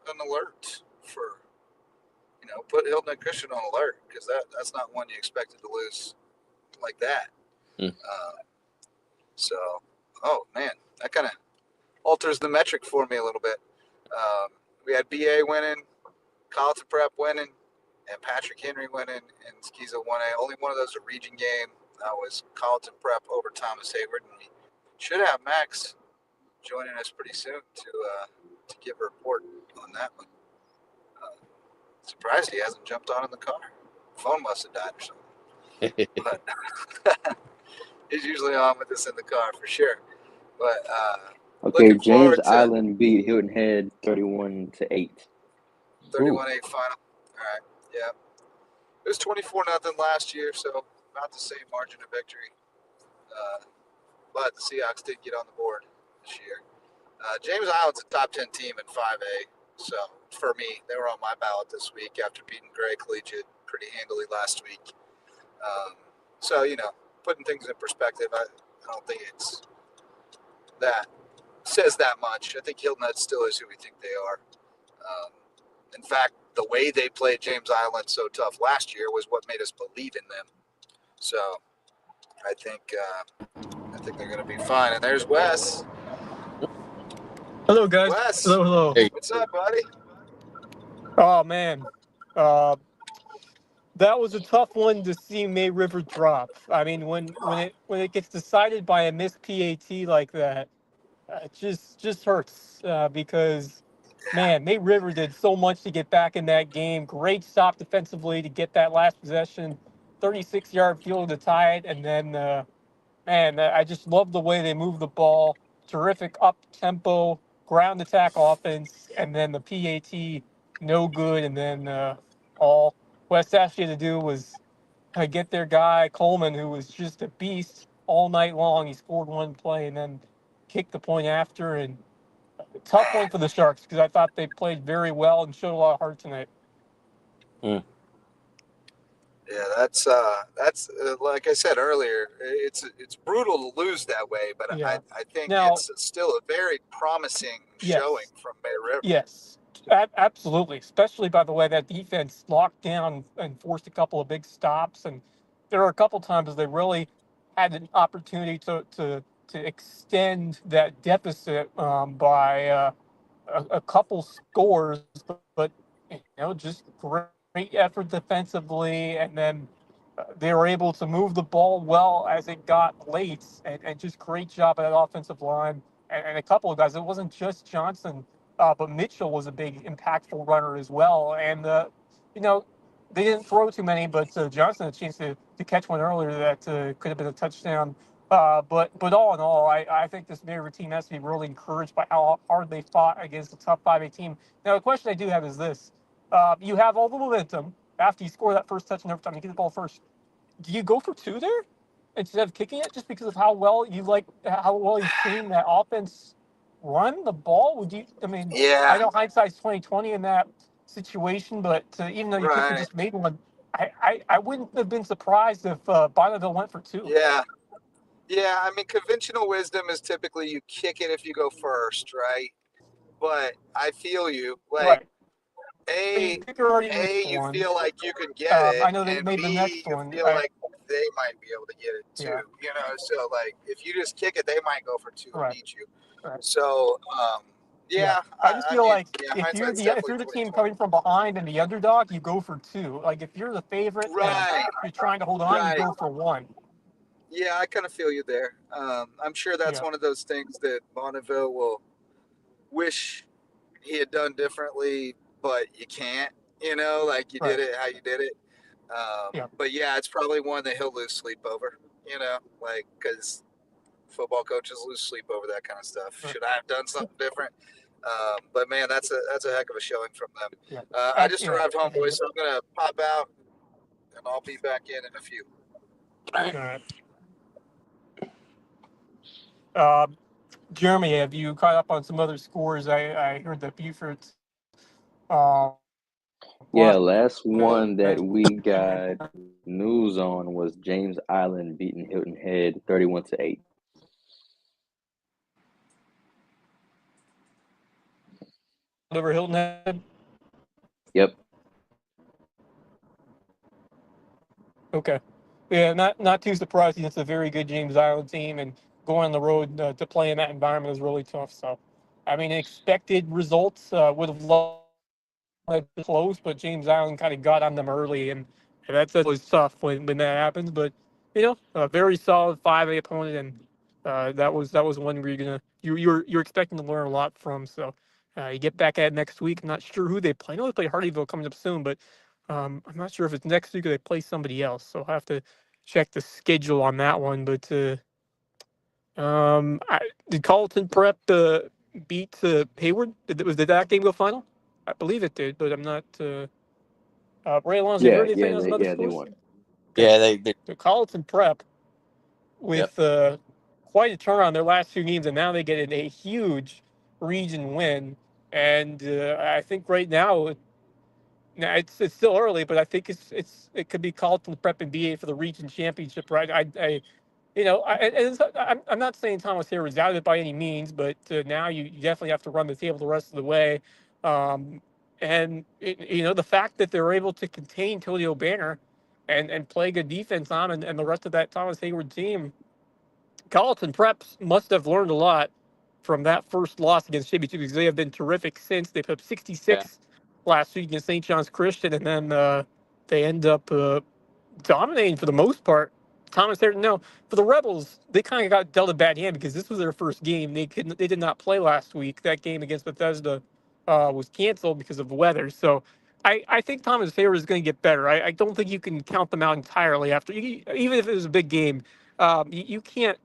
an alert for, put Hilton Head Christian on alert because that's not one you expected to lose like that. So, oh man, that kind of alters the metric for me a little bit. We had BA winning, Carleton Prep winning, and Patrick Henry winning, and Skiza 1A. Only one of those a region game. That was Carleton Prep over Thomas Hayward, and we should have Max joining us pretty soon to give a report on that one. Surprised he hasn't jumped on in the car. Phone must have died or something. But he's usually on with us in the car for sure. But okay, James Island beat Hilton Head 31-8. 31-8 final. All right, yeah. It was 24-0 last year, so about the same margin of victory. But the Seahawks did get on the board this year. James Island's a top 10 team in 5A, so for me, they were on my ballot this week after beating Gray Collegiate pretty handily last week. So, putting things in perspective, I I don't think it's that says that much. I think Hilton Head still is who we think they are. In fact, the way they played James Island so tough last year was what made us believe in them. So I think they're going to be fine. And there's Wes. Hello, guys. Wes, Hello. Hey. what's up, buddy? Oh man, uh, that was a tough one to see May River drop. I mean, when it gets decided by a missed PAT like that, it just hurts because man, May River did so much to get back in that game. Great stop defensively to get that last possession, 36-yard field to tie it, and then man, I just love the way they move the ball. Terrific up tempo ground attack offense, and then the PAT no good, and then all West Ashley had to do was get their guy Coleman, who was just a beast all night long. He scored one play and then kicked the point after, and tough one for the Sharks because I thought they played very well and showed a lot of heart tonight. Yeah, that's like I said earlier, it's brutal to lose that way, but Yeah. I think Now, it's still a very promising showing yes, from May River. yes, absolutely. Especially by the way that defense locked down and forced a couple of big stops, and there are a couple times they really had an opportunity to extend that deficit by a couple scores, but just great effort defensively, and then they were able to move the ball well as it got late, and just great job at that offensive line, and a couple of guys. It wasn't just Johnson, but Mitchell was a big impactful runner as well, and you know. They didn't throw too many, but Johnson had a chance to catch one earlier that could have been a touchdown. But all in all, I think this Maryland team has to be really encouraged by how hard they fought against a tough 5A team. Now, the question I do have is this. You have all the momentum. After you score that first touch in overtime, you get the ball first. Do you go for two there instead of kicking it just because of how well you've seen that offense run the ball? Would you, I mean, I Yeah, know hindsight's 2020 in that situation, but even though you kicked and right. just made one, I wouldn't have been surprised if Bonneville went for two. Yeah, yeah. I mean, conventional wisdom is typically you kick it if you go first, right? But I feel you. Like, Right. The A, kicker already missed you one. feel like you can get it, I know they and made the B, next you one. feel like they might be able to get it too. Yeah. So like if you just kick it, they might go for two and Right. beat you. Right. So Yeah. yeah, I just I feel mean, like yeah, if you're hindsight's the definitely team 2020. coming from behind and the underdog, you go for two. Like if you're the favorite and Right, you're trying to hold on, you right. go for one. Yeah, I kind of feel you there. I'm sure that's Yeah. one of those things that Bonneville will wish he had done differently, but you can't. Like you Right. did it how you did it. Yeah. But yeah, it's probably one that he'll lose sleep over. Like because football coaches lose sleep over that kind of stuff. Right. Should I have done something different? But man, that's a heck of a showing from them. Yeah. I just Yeah. arrived home, boys, so I'm gonna pop out and I'll be back in a few. All right. Uh, Jeremy, have you caught up on some other scores? I heard that Buford Yeah, lost last one that we and got news on was James Island beating Hilton Head 31-8. over Hilton Head. Yep. Okay. Yeah, not too surprising. It's a very good James Island team, and going on the road to play in that environment is really tough. So, I mean, expected results would have loved it close, but James Island kind of got on them early, and that's always tough when that happens. But a very solid 5A opponent, and that was one where you're expecting to learn a lot from. So, you get back at it next week. I'm not sure who they play. I know they play Hardyville coming up soon, but I'm not sure if it's next week or they play somebody else. So I'll have to check the schedule on that one. But did Carleton Prep beat Hayward? Did that game go final? I believe it did, but I'm not. Ray Alonso, have you heard anything on some other They scores? won. Okay. Yeah, they So Carleton Prep yep. with quite a turnaround their last two games, and now they get a huge region win. And I think right now, it's still early, but I think it could be Carleton Prep and BA for the region championship, right? I'm not saying Thomas Hayward's out of it by any means, but now you definitely have to run the table the rest of the way. Um, the fact that they're able to contain Antonio Banner and play good defense on and the rest of that Thomas Hayward team, Carlton Preps must have learned a lot from that first loss against JB2 because they have been terrific since. They put up Yeah. 66 last week against St. John's Christian, and then they end up dominating for the most part. Thomas Harris, no, for the Rebels, they kind of got dealt a bad hand because this was their first game. They did not play last week. That game against Bethesda was canceled because of weather. So I think Thomas Harris is going to get better. I don't think you can count them out entirely after, even if it was a big game. You can't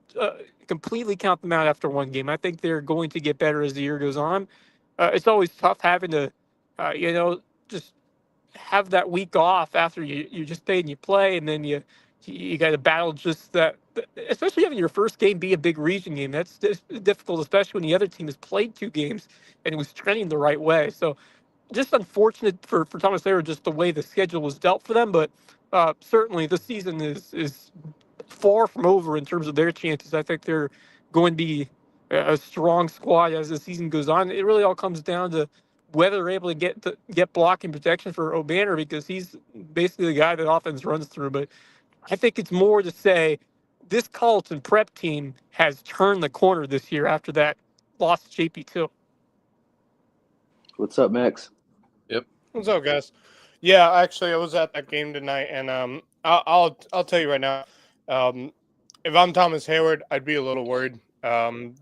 completely count them out after one game. I think they're going to get better as the year goes on. It's always tough having to, just have that week off after you just stay and you play, and then you got to battle just that. Especially having your first game be a big region game, that's difficult, especially when the other team has played 2 games and it was trending the right way. So just unfortunate for Thomas Thayer, just the way the schedule was dealt for them. But certainly the season is far from over in terms of their chances. I think they're going to be a strong squad as the season goes on. It really all comes down to whether they're able to get blocking protection for O'Banner because he's basically the guy that offense runs through. But I think it's more to say this Carlton prep team has turned the corner this year after that loss to JP2. What's up, Max? Yep. What's up, guys? Yeah, actually, I was at that game tonight, and I'll tell you right now, if I'm Thomas Hayward, I'd be a little worried.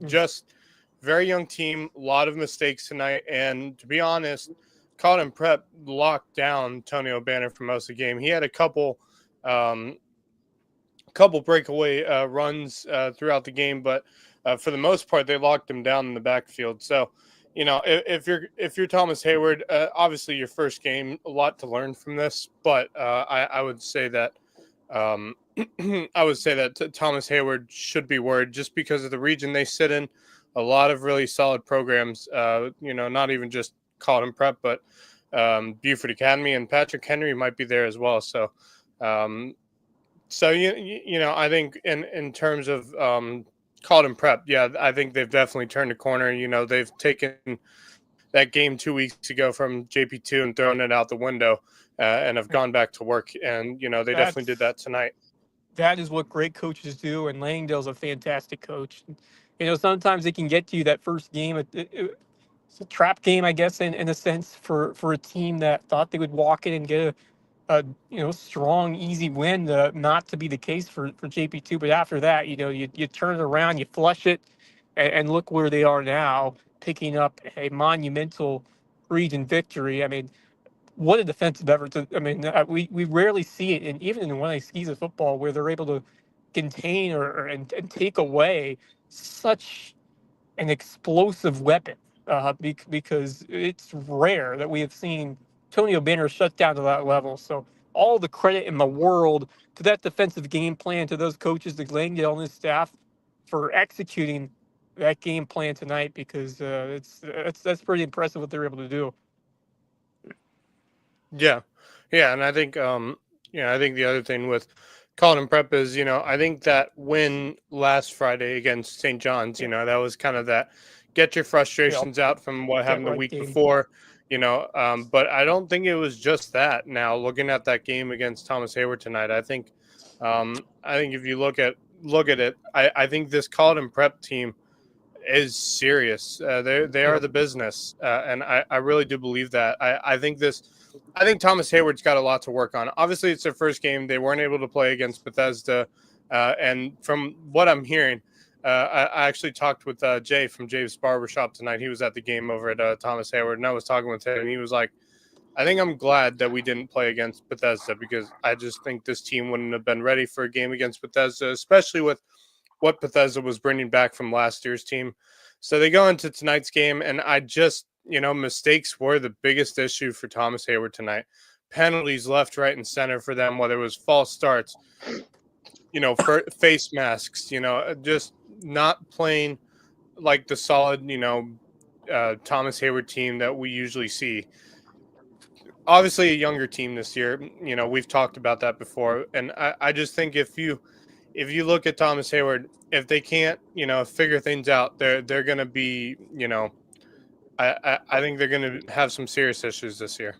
Just very young team, a lot of mistakes tonight, and to be honest, Carlton Prep locked down Tony O'Banner for most of the game. He had a couple breakaway runs throughout the game, but for the most part, they locked him down in the backfield. So, if you're Thomas Hayward, obviously your first game, a lot to learn from this. But I would say that Thomas Hayward should be worried just because of the region they sit in. A lot of really solid programs. Not even just Carlton Prep, but Buford Academy and Patrick Henry might be there as well. So. I think in terms of Carlton Prep, yeah, I think they've definitely turned a corner. They've taken that game 2 weeks ago from JP2 and thrown it out the window and have gone back to work. And, they definitely did that tonight. That is what great coaches do, and Langdale's a fantastic coach. Sometimes they can get to you that first game. It's a trap game, I guess, in a sense, for a team that thought they would walk in and get a strong, easy win. Not to be the case for JP2, but after that, you turn it around, you flush it, and look where they are now, picking up a monumental region victory. I mean, what a defensive effort! We rarely see it, and even in one of these skis of football, where they're able to contain and take away such an explosive weapon. Because it's rare that we have seen Tony O'Banner shut down to that level. So all the credit in the world to that defensive game plan, to those coaches, to Langdale and his staff, for executing that game plan tonight. Because that's pretty impressive what they're able to do. Yeah, and I think I think the other thing with Carlton Prep is I think that win last Friday against St. John's, that was kind of that get your frustrations out from what happened the week before, but I don't think it was just that. Now looking at that game against Thomas Hayward tonight, I think if you look at it, I think this Carlton Prep team is serious. They are the business, and I really do believe that. I think Thomas Hayward's got a lot to work on. Obviously, it's their first game. They weren't able to play against Bethesda, and from what I'm hearing, I actually talked with Jay from Jay's Barbershop tonight. He was at the game over at Thomas Hayward, and I was talking with him, and he was like, I think I'm glad that we didn't play against Bethesda because I just think this team wouldn't have been ready for a game against Bethesda, especially with what Bethesda was bringing back from last year's team. So they go into tonight's game, and I just, mistakes were the biggest issue for Thomas Hayward tonight. Penalties left, right, and center for them, whether it was false starts, for face masks, just not playing like the solid, Thomas Hayward team that we usually see. Obviously a younger team this year, we've talked about that before. And I just think if you if you look at Thomas Hayward, if they can't, figure things out, they're going to be, I think they're going to have some serious issues this year.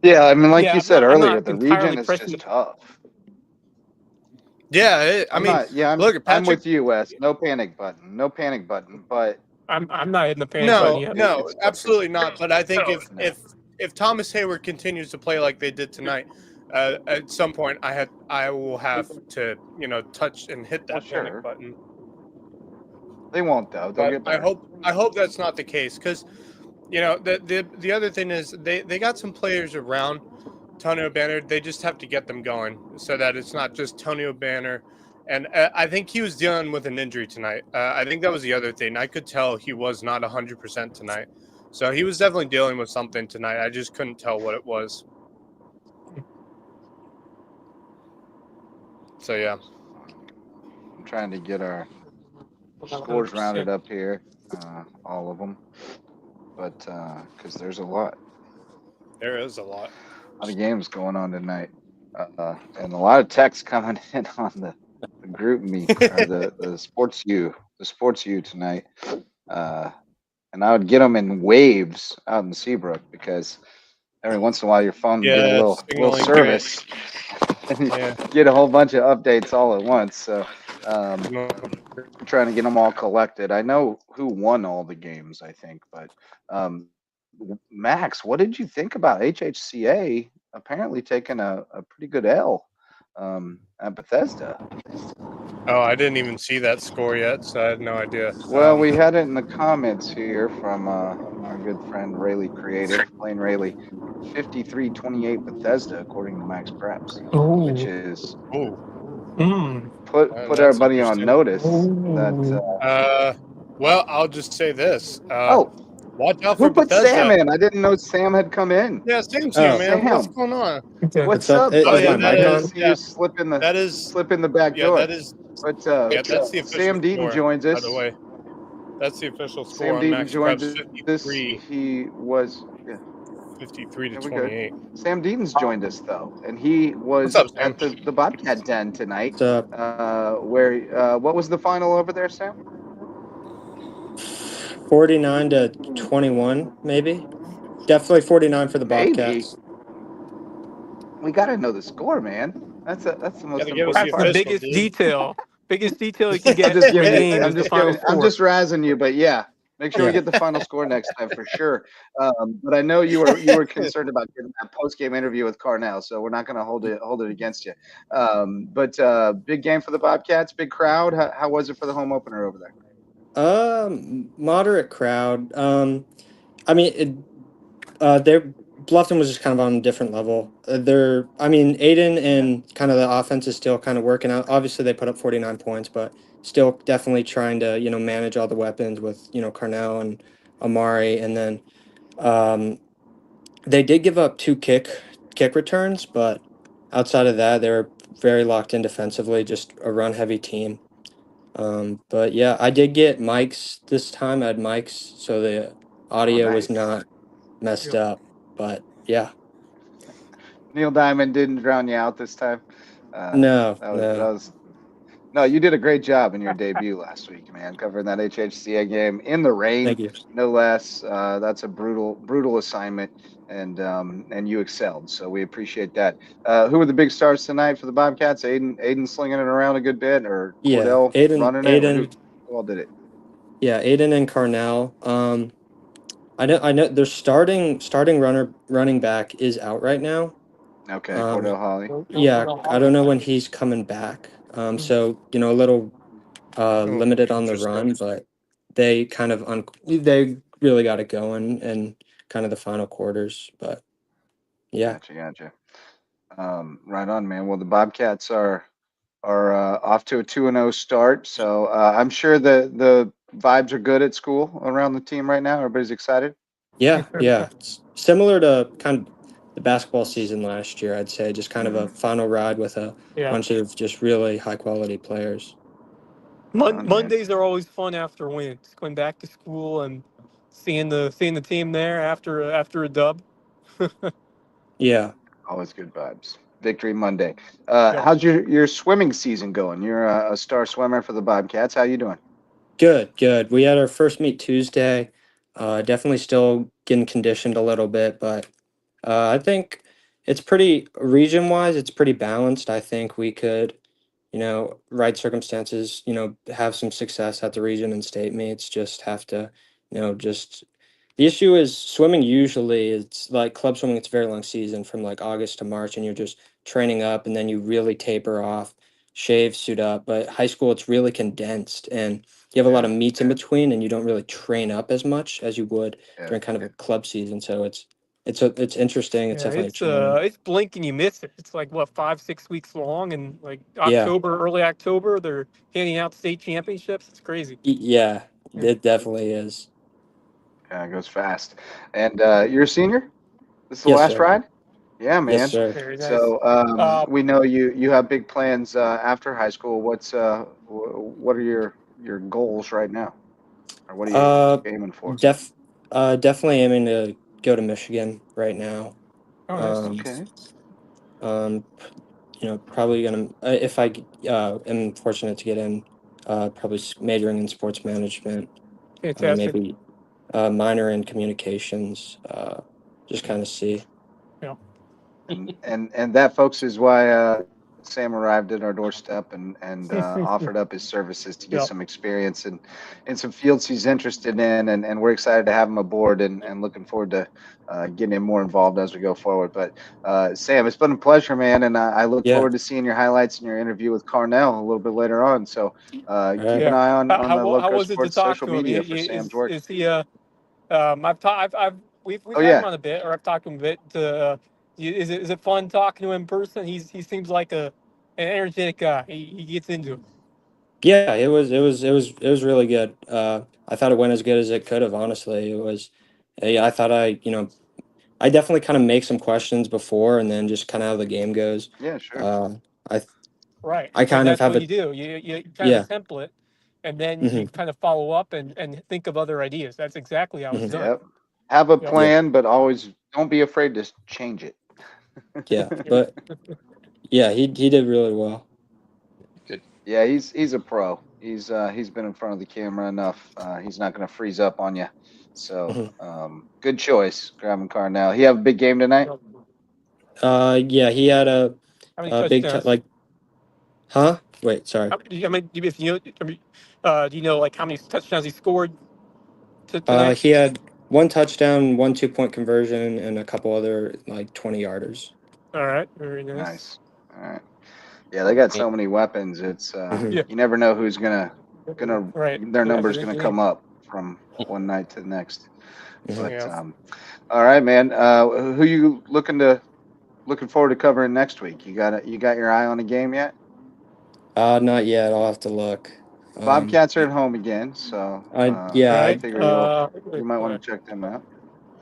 Yeah, I mean, like you said I'm earlier, not the entirely region is pressing just tough. Yeah, I'm with you, Wes. No panic button. No panic button. But I'm not hitting the panic button yet. No, absolutely not. But I think No. if Thomas Hayward continues to play like they did tonight, at some point I will have to touch and hit that panic button. They won't though. They'll get better. I hope that's not the case, because the other thing is they got some players around Tonio Banner. They just have to get them going so that it's not just Tonio Banner. And I think he was dealing with an injury tonight. I think that was the other thing. I could tell he was not 100% tonight. So he was definitely dealing with something tonight. I just couldn't tell what it was. So, yeah. I'm trying to get our scores rounded up here, all of them. But because there's a lot. There is a lot. A lot of games going on tonight. And a lot of texts coming in on the group meet or the sports U tonight. And I would get them in waves out in Seabrook because every once in a while your phone get a little service and get a whole bunch of updates all at once. So I'm trying to get them all collected. I know who won all the games, I think, but Max, what did you think about HHCA apparently taking a pretty good L at Bethesda? Oh, I didn't even see that score yet, so I had no idea. Well, we had it in the comments here from our good friend Rayleigh Creative, Plain Rayleigh, 53-28 Bethesda, according to Max Preps, which is put everybody on notice that. Well, I'll just say this. Watch out who for put Bethesda. Sam in? I didn't know Sam had come in. Yeah, Sam's here, man. What's going on? What's up, buddy? I didn't see you slip in the back door. That's the official Sam Deaton score, joins us. by the way. That's the official score Sam on Deaton Max joins Preps, us. 53. He was 53-28. Sam Deaton's joined us though, and he was What's up, Sam? at the Bobcat Den tonight. What's up? What was the final over there, Sam? 49-21, maybe. Definitely 49 for the Bobcats. We got to know the score, man. That's the most important That's part. the biggest detail. Biggest detail you can get. I'm just kidding. game I'm is the just final kidding. score. I'm just razzing you, but yeah, make sure we get the final score next time for sure. But I know you were concerned about getting that post game interview with Carnell, so we're not going to hold it against you. But big game for the Bobcats, big crowd. How was it for the home opener over there? Moderate crowd. I mean, Bluffton was just kind of on a different level. Aiden and kind of the offense is still kind of working out. Obviously, they put up 49 points, but still definitely trying to, manage all the weapons with, Carnell and Amari. And then they did give up 2 kick returns, but outside of that, they were very locked in defensively, just a run-heavy team. But yeah, I did get mics this time. I had mics, so the audio was not messed up. But yeah. Neil Diamond didn't drown you out this time. No. No, you did a great job in your debut last week, man, covering that HHCA game in the rain. Thank you. No less. That's a brutal assignment, and you excelled. So we appreciate that. Who were the big stars tonight for the Bobcats? Aiden slinging it around a good bit, or Cordell running it? Or who all did it? Yeah, Aiden and Carnell. I know their starting running back is out right now. Okay, Cordell Holly. Yeah, I don't know when he's coming back. So a little limited on the run, but they kind of they really got it going in kind of the final quarters. But yeah, gotcha. Right on, man. Well, the Bobcats are off to a 2-0 start, so I'm sure the vibes are good at school around the team right now. Everybody's excited. Yeah, it's similar to kind of the basketball season last year, I'd say. Just kind of a final ride with a bunch of just really high quality players. Mondays are always fun after wins. Going back to school and seeing the team there after a dub. Yeah, always good vibes. Victory Monday. Yep. How's your swimming season going? You're a star swimmer for the Bobcats. How you doing? Good. We had our first meet Tuesday. Definitely still getting conditioned a little bit, but I think it's pretty region-wise, it's pretty balanced. I think we could, right circumstances, have some success at the region and state meets. Just have to, just the issue is swimming usually it's like club swimming, it's a very long season from like August to March and you're just training up and then you really taper off, shave, suit up. But high school it's really condensed and you have a lot Yeah, of meets in between and you don't really train up as much as you would yeah, during kind of a club season. So it's interesting. It's Yeah, definitely a challenge. it's blink and you miss it. It's like what 5 6 weeks long, and like Yeah. October, early October, they're handing out state championships. It's crazy. Yeah, Yeah. it definitely is. yeah. It goes fast. And you're a senior. This is the Yes, last sir. ride. Yeah, Yes, man. sir. Very nice. So Uh, we know you have big plans after high school. What are your goals right now, or what are you Uh, aiming for? def, definitely aiming to go to Michigan right now. oh, nice. Um, Okay. um, probably gonna if am fortunate to get in, probably majoring in sports management. Fantastic. Maybe minor in communications. Just kind of see. Yeah. And that, folks, is why Sam arrived at our doorstep and offered up his services to get Yeah. some experience in some fields he's interested in, and we're excited to have him aboard and looking forward to getting him more involved as we go forward. But Sam, it's been a pleasure, man, and I look Yeah. forward to seeing your highlights in your interview with Carnell a little bit later on. So All keep right. an Yeah. eye on the How Lowco was it to Sports talk social to him? media for Sam's work. Is he I've we've Oh had him yeah, on a bit, or I've talked to him a bit. Is it fun talking to him in person? He seems like an energetic guy. He gets into it. Yeah, it was really good. I thought it went as good as it could have. Honestly, it was. Yeah, I thought I definitely kind of make some questions before, and then just kind of how the game goes. yeah, sure. Uh, I Right, I and kind of that's have what a you do. You kind of yeah. a template, and then you Hmm. kind of follow up and think of other ideas. That's exactly how it's Hmm. done. Yep. Have a Yep. Yeah, plan, but always don't be afraid to change it. yeah, Yeah. but yeah, he did really well. Good. Yeah, he's a pro. He's been in front of the camera enough. He's not going to freeze up on you. So Hmm. good choice, grabbing Carnell. He have a big game tonight. Yep. Yeah, he had How many a big touchdowns? like, huh? Wait, sorry. I mean, if you know, do you know like how many touchdowns he scored tonight? He had one touchdown, one 2-point conversion, and a couple other like 20 yarders. All right, very nice. Nice. All right. Yeah, they got so many weapons. It's Hmm. Yeah. you never know who's gonna Right. their As number's a gonna game. come up from one night to the next. Hmm. But Yeah. all right, man. Who you looking forward to covering next week? You got your eye on a game yet? Not yet. I'll have to look. Bobcats are at home again, so Yeah, I Right. figure you might want to check them out.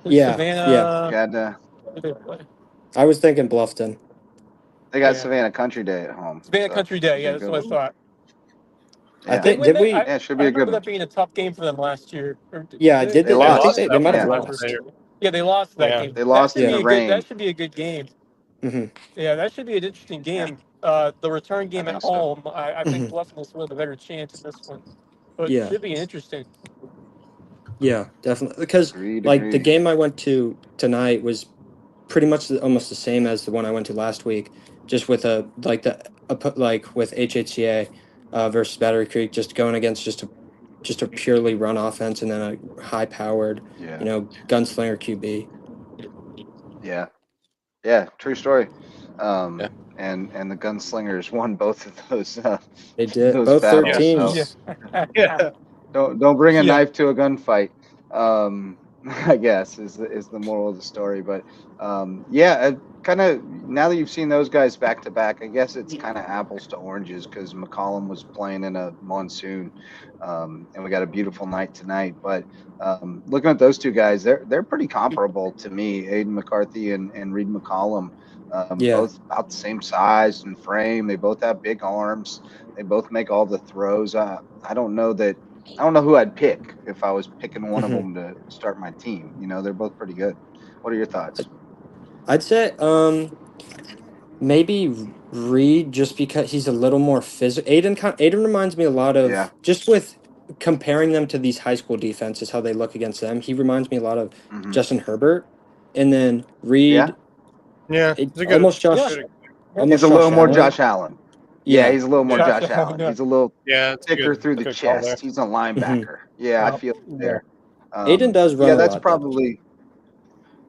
yeah. You Savannah. got Who they play? I was thinking Bluffton. they got Yeah. Savannah Country Day at home, Savannah so Country Day. should be Yeah, a that's good what I one. thought. I Yeah, think did we? yeah, it should I be a good remember one. that being a tough game for them last year. Or Yeah, did did They they? They I think lost. lost they that might one have Yeah, last lost. year. Yeah, they lost that Yeah. game. they That lost should in be the a good. rain. That should be a good game. Hmm. Yeah, that should be an interesting Yeah, game. The return I game at think so. home. I think Hmm. Bluffton will have a better chance in this one, but Yeah. should be interesting. Yeah, definitely. Because Agreed, like the agreed. game I went to tonight was pretty much almost the same as the one I went to last week, just with like with HHCA versus Battery Creek, just going against just a purely run offense and then a high powered, Yeah, gunslinger QB. yeah, yeah. True story. Yeah. Um, and the gunslingers won both of those They did those both battles. So Yeah. 13s. Yeah. don't bring a Yeah. knife to a gunfight. I guess is the moral of the story. But yeah, kind of now that you've seen those guys back to back, I guess it's kind of apples to oranges because McCollum was playing in a monsoon, and we got a beautiful night tonight. But looking at those two guys, they're pretty comparable to me. Aiden McCarthy and Reed McCollum, Yeah. both about the same size and frame. They both have big arms. They both make all the throws. I don't know that. I don't know who I'd pick if I was picking one of Hmm. them to start my team. They're both pretty good. What are your thoughts? I'd say Maybe Reed, just because he's a little more physical. Aiden reminds me a lot of Yeah. just with comparing them to these high school defenses, how they look against them. He reminds me a lot of Hmm. Justin Herbert, and then Yeah. Reed, Yeah, it's a good. almost Yeah, Josh, good He's almost a little Josh more Allen. Josh Allen. Yeah, Yeah, he's a little more yeah, Josh Josh Allen. Allen. He's a little yeah. It's a thicker good. through It's the a good call there. chest. He's a hmm linebacker. Yeah, I Yeah, feel Yeah. there. Aiden does run Yeah, a that's lot though. probably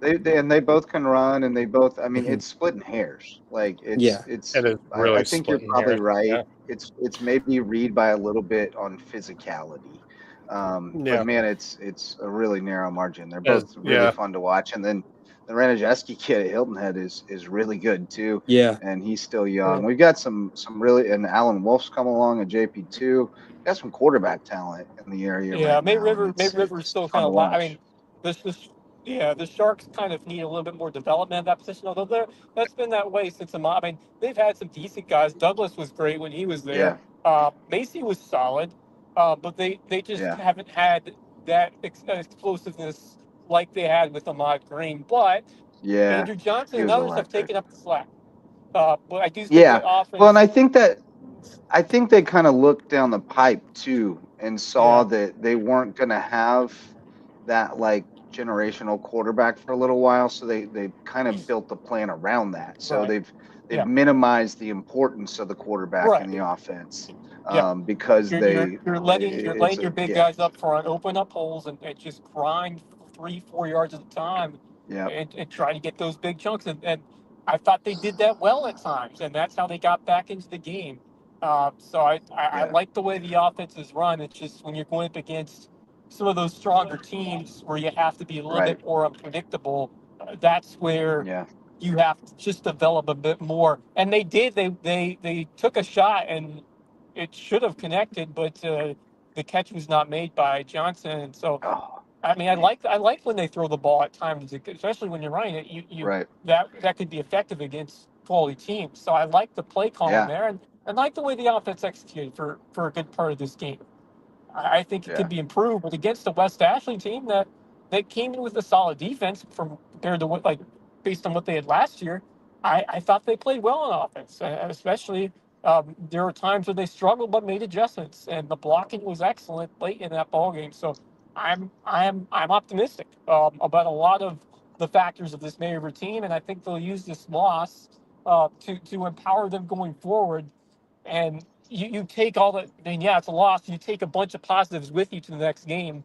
they both can run, and they both. I mean, hmm it's splitting hairs. Like Yeah, It is I really think you're splitting probably here. right. Yeah. It's maybe Reed by a little bit on physicality. But Yeah. man, it's a really narrow margin. They're As, both really yeah. fun to watch, and then the Ranajeski kid at Hilton Head is really good too, yeah, and he's still yeah, young. We've got some really, and Alan Wolf's come along at JP2. Got some quarterback talent in the area yeah. right now, and May River's it's still fun kind to of. I watch. mean, this. Yeah, the Sharks kind of need a little bit more development at that position. Although that's been that way since I mean, they've had some decent guys. Douglas was great when he was there. Yeah, Macy was solid, but they just yeah, haven't had that explosiveness like they had with Ahmad Green. But yeah. Andrew Johnson He and was others have electric. taken up the slack. But I do think Yeah. the Well, and offense. I think they kind of looked down the pipe too and saw Yeah, that they weren't going to have that like generational quarterback for a little while, so they kind of built the plan around that. So right. they've Yeah, minimized the importance of the quarterback in right. the offense, Yeah. because You're it's letting a your big yeah, guys up front, open up holes, and just grind 3 4 yards at a time, yeah, and try to get those big chunks. And I thought they did that well at times, and that's how they got back into the game. So I yeah, like the way the offense is run. It's just when you're going up against some of those stronger teams where you have to be a little right, bit more unpredictable, that's where yeah, you have to just develop a bit more. And they did. They took a shot and it should have connected, but the catch was not made by Johnson. And so, oh I mean, dang, I like when they throw the ball at times, especially when you're running it. You right, that could be effective against quality teams. So I like the play calling yeah, there, and like the way the offense executed for a good part of this game. I think it yeah, could be improved, but against the West Ashley team that came in with a solid defense from compared to what like based on what they had last year, I thought they played well on offense, especially there were times where they struggled but made adjustments, and the blocking was excellent late in that ball game. So I'm optimistic about a lot of the factors of this Mayor team, and I think they'll use this loss to empower them going forward and you take all the, I mean, yeah, it's a loss. You take a bunch of positives with you to the next game,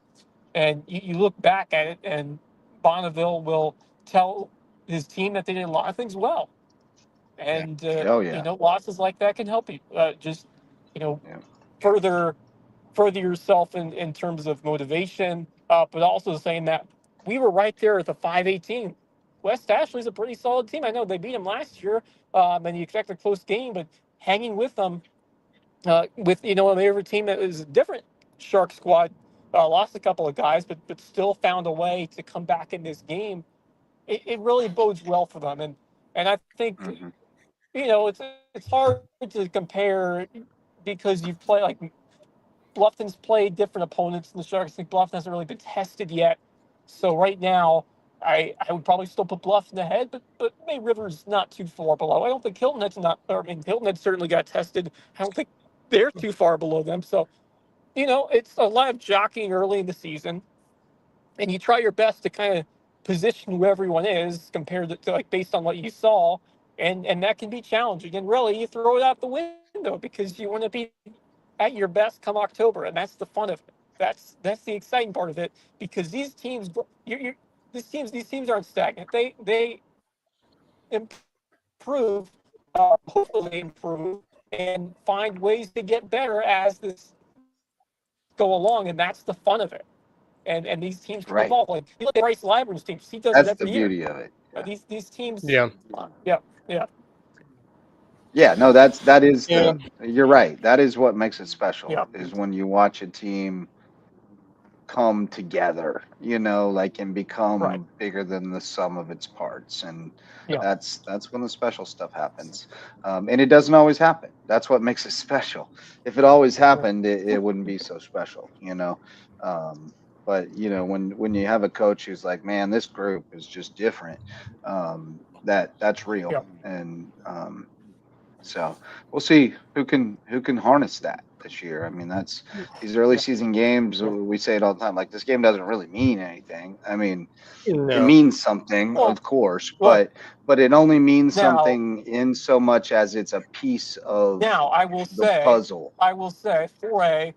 and you look back at it, and Bonneville will tell his team that they did a lot of things well. yeah, And, oh yeah, losses like that can help you just, you know, yeah, further further yourself in terms of motivation, but also saying that we were right there at the 518. West Ashley's a pretty solid team. I know they beat them last year, and you expect a close game, but hanging with them with a favorite team that was a different Shark squad, lost a couple of guys, but still found a way to come back in this game. It really bodes well for them, and I think hmm it's hard to compare because you've played like Bluffton's played different opponents in the Sharks. I think Bluffton hasn't really been tested yet, so right now. I would probably still put Bluffton ahead, but May River's not too far below. I don't think Hilton Head's not. I mean, Hilton Head certainly got tested. I don't think they're too far below them. So, it's a lot of jockeying early in the season, and you try your best to kind of position who everyone is compared to like based on what you saw, and that can be challenging. And really, you throw it out the window because you want to be at your best come October, and that's the fun of it. That's the exciting part of it because these teams, these teams aren't stagnant. They improve, hopefully improve, and find ways to get better as this go along, and that's the fun of it. And these teams can right. evolve. Like you look at Bryce Lybrand's teams, he does it That's the every year. beauty of it. Yeah. These teams, Yeah. yeah, yeah, Yeah, no, that is Yeah. you're right. That is what makes it yeah, special is when you watch a team come together, like and right, become bigger than the sum of its parts. And yeah, that's when the special stuff happens. And it doesn't always happen. That's what makes it special. If it always yeah, happened, it wouldn't be so special. But when you have a coach who's like, man, this group is just different. that's real. Yeah. And so we'll see who can harness that this year. I mean, that's these early Yeah. season games. We say it all the time. Like, this game doesn't really mean anything. I mean, it No. means something, Well, of course, look, but it only means now, something in so much as it's a piece of now I will the say, puzzle. 4A,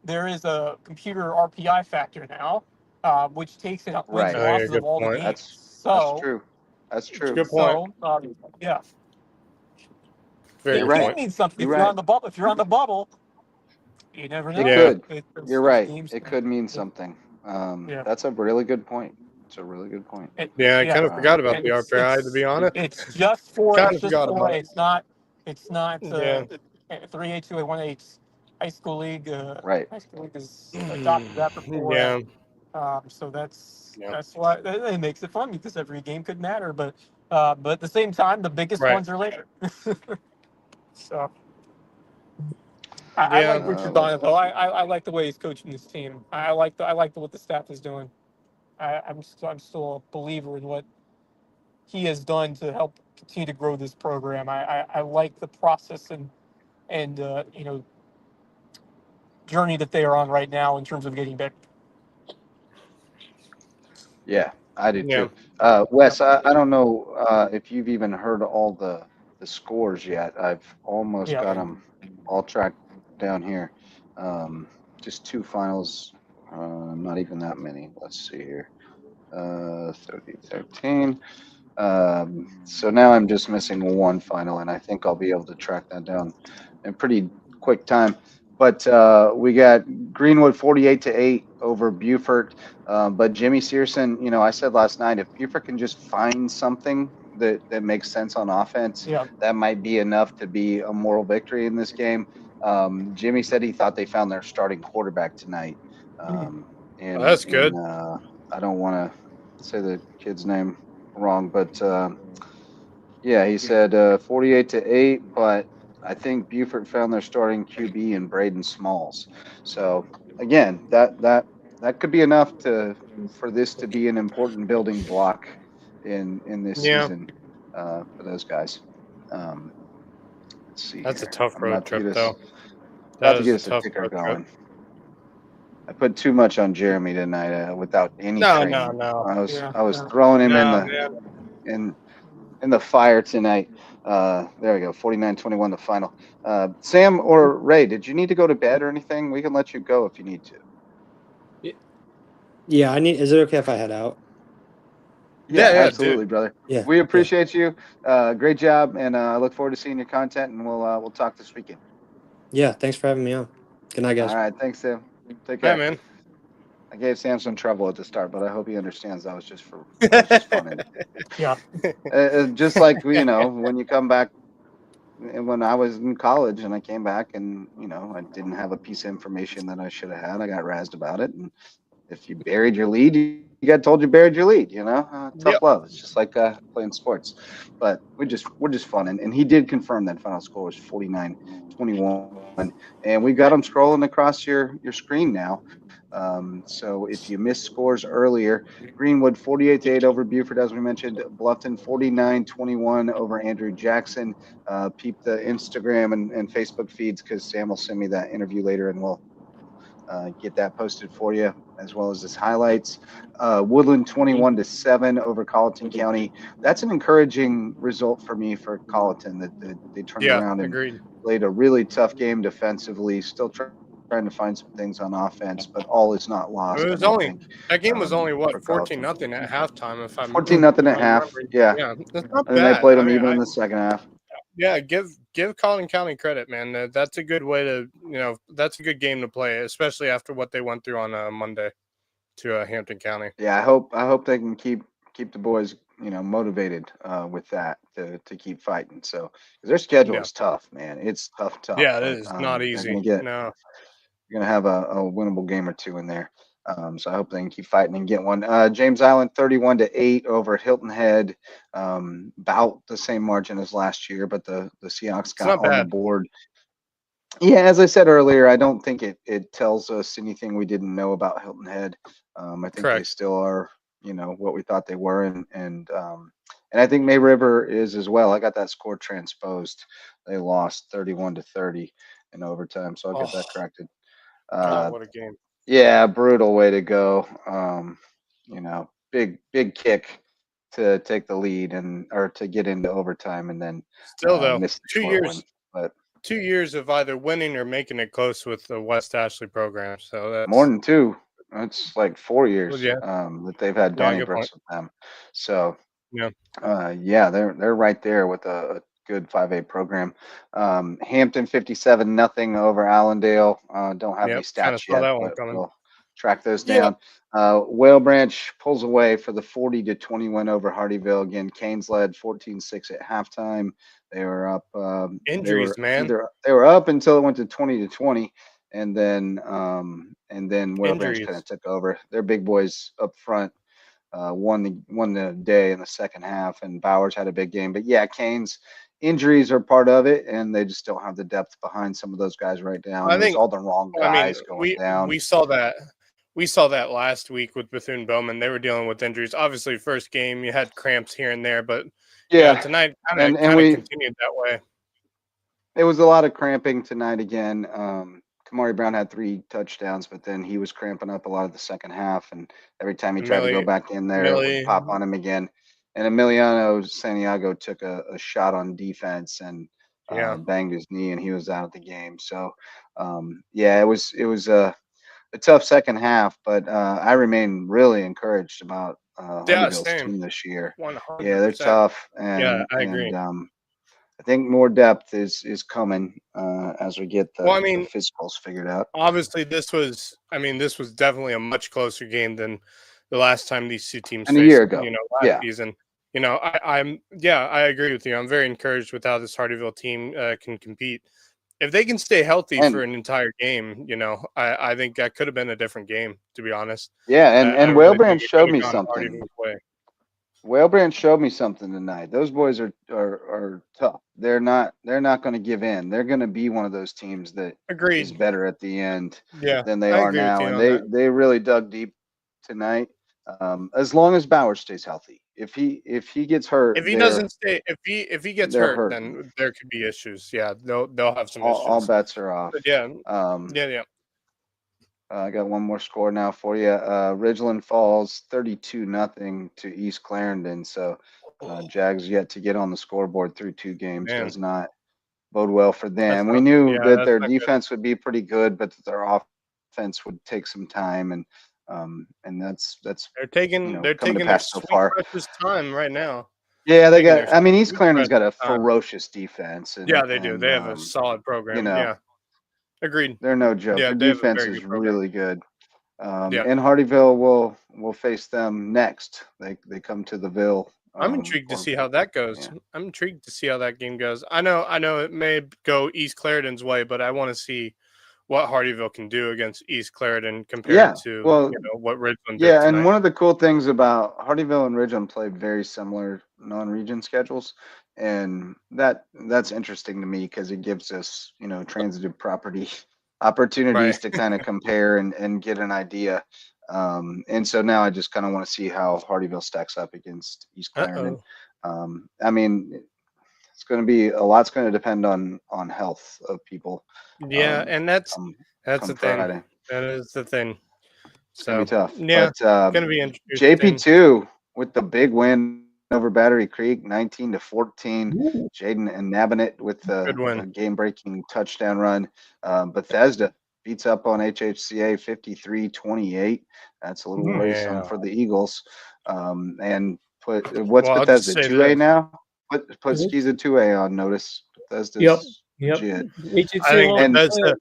there is a computer RPI factor now, which takes it up wins and Right. Oh, yeah, losses of good all the point. games. That's So, true. That's true. Good point. yeah, Very You're good it can right. point. mean something You're if you're right. on the bubble. If you're on the bubble, you never It know. Yeah. could. You're It's right. games. It could mean Yeah, something. yeah. That's a really good point. It's a really good point. Yeah, I kind of Um, forgot about the RPI, to be honest. It's just for Kind it's of just forgot for about a. it. It's not Yeah. 3A, 2A, 1A. High school league. right. High school league is adopted that for 4A. Yeah. So that's Yeah. that's why it makes it fun, because every game could matter. But at the same time, the biggest Right. ones are later. So I Yeah. like Richard Let's Donovan. I like the way he's coaching this team. I like what the staff is doing. I'm still a believer in what he has done to help continue to grow this program. I like the process and journey that they are on right now in terms of getting better. Yeah, I do Yeah. too. Yep. Wes, I don't know if you've even heard all the scores yet. I've almost Yeah. got them all tracked down here. Just two finals, not even that many. Let's see here. 30, 13. So now I'm just missing one final, and I think I'll be able to track that down in pretty quick time. But we got Greenwood 48-8 over Beaufort. But Jimmy Searson, I said last night, if Beaufort can just find something that makes sense on offense, Yeah. that might be enough to be a moral victory in this game. Jimmy said he thought they found their starting quarterback tonight. Mhm. Um, Oh, and that's good. I don't want to say the kid's name wrong, but yeah, he said 48-8, but I think Buford found their starting QB in Braden Smalls. So again, that could be enough for this to be an important building block in this Yeah. season for those guys. Um, let's see That's a here. tough I'm road about to trip, get us though. That is a a tough ticker road trip. going. I put too much on Jeremy tonight without any No, training. no. Yeah. I was Yeah. throwing him No, man. in the fire tonight. There we go. 49-21 the final. Sam or Ray, did you need to go to bed or anything? We can let you go if you need to. Yeah, is it okay if I head out? Yeah, Yeah, absolutely, dude. brother. Yeah. We Yeah. appreciate you. Great job, and I look forward to seeing your content. And we'll talk this weekend. Yeah. Thanks for having me on. Good night, All guys. right, thanks, Sam. Take Hi, care. man. I gave Sam some trouble at the start, but I hope he understands that was just fun. And Yeah. just like when you come back. When I was in college and I came back and I didn't have a piece of information that I should have had, I got razzed about it. And if you buried your lead, you got told you buried your lead. Tough Yep. love. It's just like playing sports. But we're just fun. And he did confirm that final score was 49-21, and we got them scrolling across your screen now. So if you missed scores earlier, Greenwood 48-8 over Buford, as we mentioned. Bluffton 49-21 over Andrew Jackson. Peep the Instagram and Facebook feeds, because Sam will send me that interview later, and we'll get that posted for you, as well as his highlights. Woodland 21-7 over Colleton County. That's an encouraging result for me for Colleton, that they turned Yeah, around and agreed. played a really tough game defensively. Still trying to find some things on offense, but all is not lost, It I was don't only think. That game was only For what, Colleton, 14-0 at halftime, if 14-0 at I half. remember. Yeah, Yeah, that's not and then they bad. played I them mean, even in the second half. yeah, give Colleton County credit, man. That's a good way to, that's a good game to play, especially after what they went through on Monday to Hampton County. Yeah, I hope they can keep the boys motivated with that to keep fighting. So 'cause their schedule Yeah, is tough, man. It's tough. yeah, it But is not they're easy. gonna No, have a winnable game or two in there. So I hope they can keep fighting and get one. James Island 31-8 over Hilton Head. About the same margin as last year, but the Seahawks it's got not on the bad. board. Yeah, as I said earlier, I don't think it tells us anything we didn't know about Hilton Head. I think they Correct. still are, what we thought they were, and And I think May River is as well. I got that score transposed. They lost 31-30 in overtime, so I'll get that corrected. What a game. Yeah, brutal way to go. Big kick to take the lead or to get into overtime, and then Still though, miss the 2 short one. years. But 2 years of either winning or making it close with the West Ashley program. So that's more than 2. It's like 4 years yeah. that they've had Yeah, Donnie good point. Brooks with them. So Yeah. they're right there with a good 5A program. Hampton 57-0 over Allendale. Don't have any Yep. Kind of stats saw yet, that one but coming. we'll track those Yeah. down. Whale Branch pulls away for the 40-20 win over Hardyville. Again, Canes led 14-6 at halftime. They were up. Injuries, man. They were up until it went to 20-20, and then Whale Branch kind Injuries. of took over. Their big boys up front won the day in the second half, and Bowers had a big game. But yeah, Canes injuries are part of it, and they just don't have the depth behind some of those guys right now. I And it was think. all the wrong I mean, guys going down. we saw that. We saw that last week with Bethune Bowman. They were dealing with injuries. Obviously, first game you had cramps here and there, but Yeah, tonight and kind of we continued that way. it was a lot of cramping tonight again. Kamari Brown had 3 touchdowns, but then he was cramping up a lot of the second half, and every time he tried to go back in there, it would pop on him again. And Emiliano Santiago took a shot on defense and banged his knee, and he was out of the game. So, it was a tough second half, but I remain really encouraged about Hardyville's same. team this year. 100%. Yeah, they're tough, and I agree. I think more depth is coming as we get the physicals figured out. Obviously, this was definitely a much closer game than the last time these two teams and faced. A year ago, last season. I agree with you. I'm very encouraged with how this Hardyville team can compete. If they can stay healthy for an entire game, I think that could have been a different game, to be honest. Yeah, and Whale Branch showed me something. Whale Branch showed me something tonight. Those boys are tough. They're not going to give in. They're going to be one of those teams that is better at the end than they are now. And they really dug deep tonight. As long as Bowers stays healthy. If he gets hurt, if he gets hurt, then there could be issues. Yeah, they'll have some issues. All bets are off. But yeah. I got one more score now for you. Ridgeland falls 32-0 to East Clarendon. So Jags yet to get on the scoreboard through 2 games. Does not bode well for them. We knew that their defense would be pretty good, but that their offense would take some time, and that's they're taking their so far. Precious time right now. Yeah, they got. I mean, East Clarendon's got a ferocious defense. And, they do. They have a solid program. Agreed. They're no joke. Their defense is really good. And Hardyville will face them next. They come to the Ville. I'm intrigued to see how that goes. Yeah. I'm intrigued to see how that game goes. I know it may go East Clarendon's way, but I want to see what Hardyville can do against East Clarendon compared to what Ridgeland did tonight. And one of the cool things about Hardyville and Ridgeland play very similar non-region schedules, and that's interesting to me because it gives us transitive property opportunities to kind of compare and get an idea. And so now I just kind of want to see how Hardyville stacks up against East Clarendon. I mean, it's going to be a lot's going to depend on health of people. Yeah, and that's the Friday. thing. That is the thing. So it's gonna be tough. Yeah, but, going to be interesting. JP2 with the big win over Battery Creek, 19-14. Jaden and Nabonet with the game-breaking touchdown run. Bethesda beats up on HHCA 53-28. That's a little worrisome for the Eagles. And what's Bethesda 2A now? Put Skis a 2A on notice. Bethesda's legit. I think Bethesda.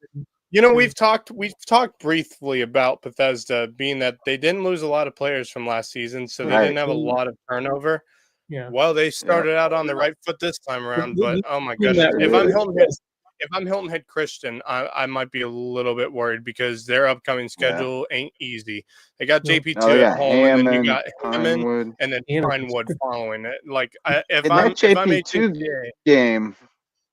We've talked briefly about Bethesda being that they didn't lose a lot of players from last season, so they didn't have a lot of turnover. Yeah. Well, they started out on the right foot this time around, but oh my goodness, if I'm Hilton Head Christian, I might be a little bit worried because their upcoming schedule ain't easy. They got JP2 at home, and then you got Hammond, and then Pinewood following it. Like if I'm JP2 game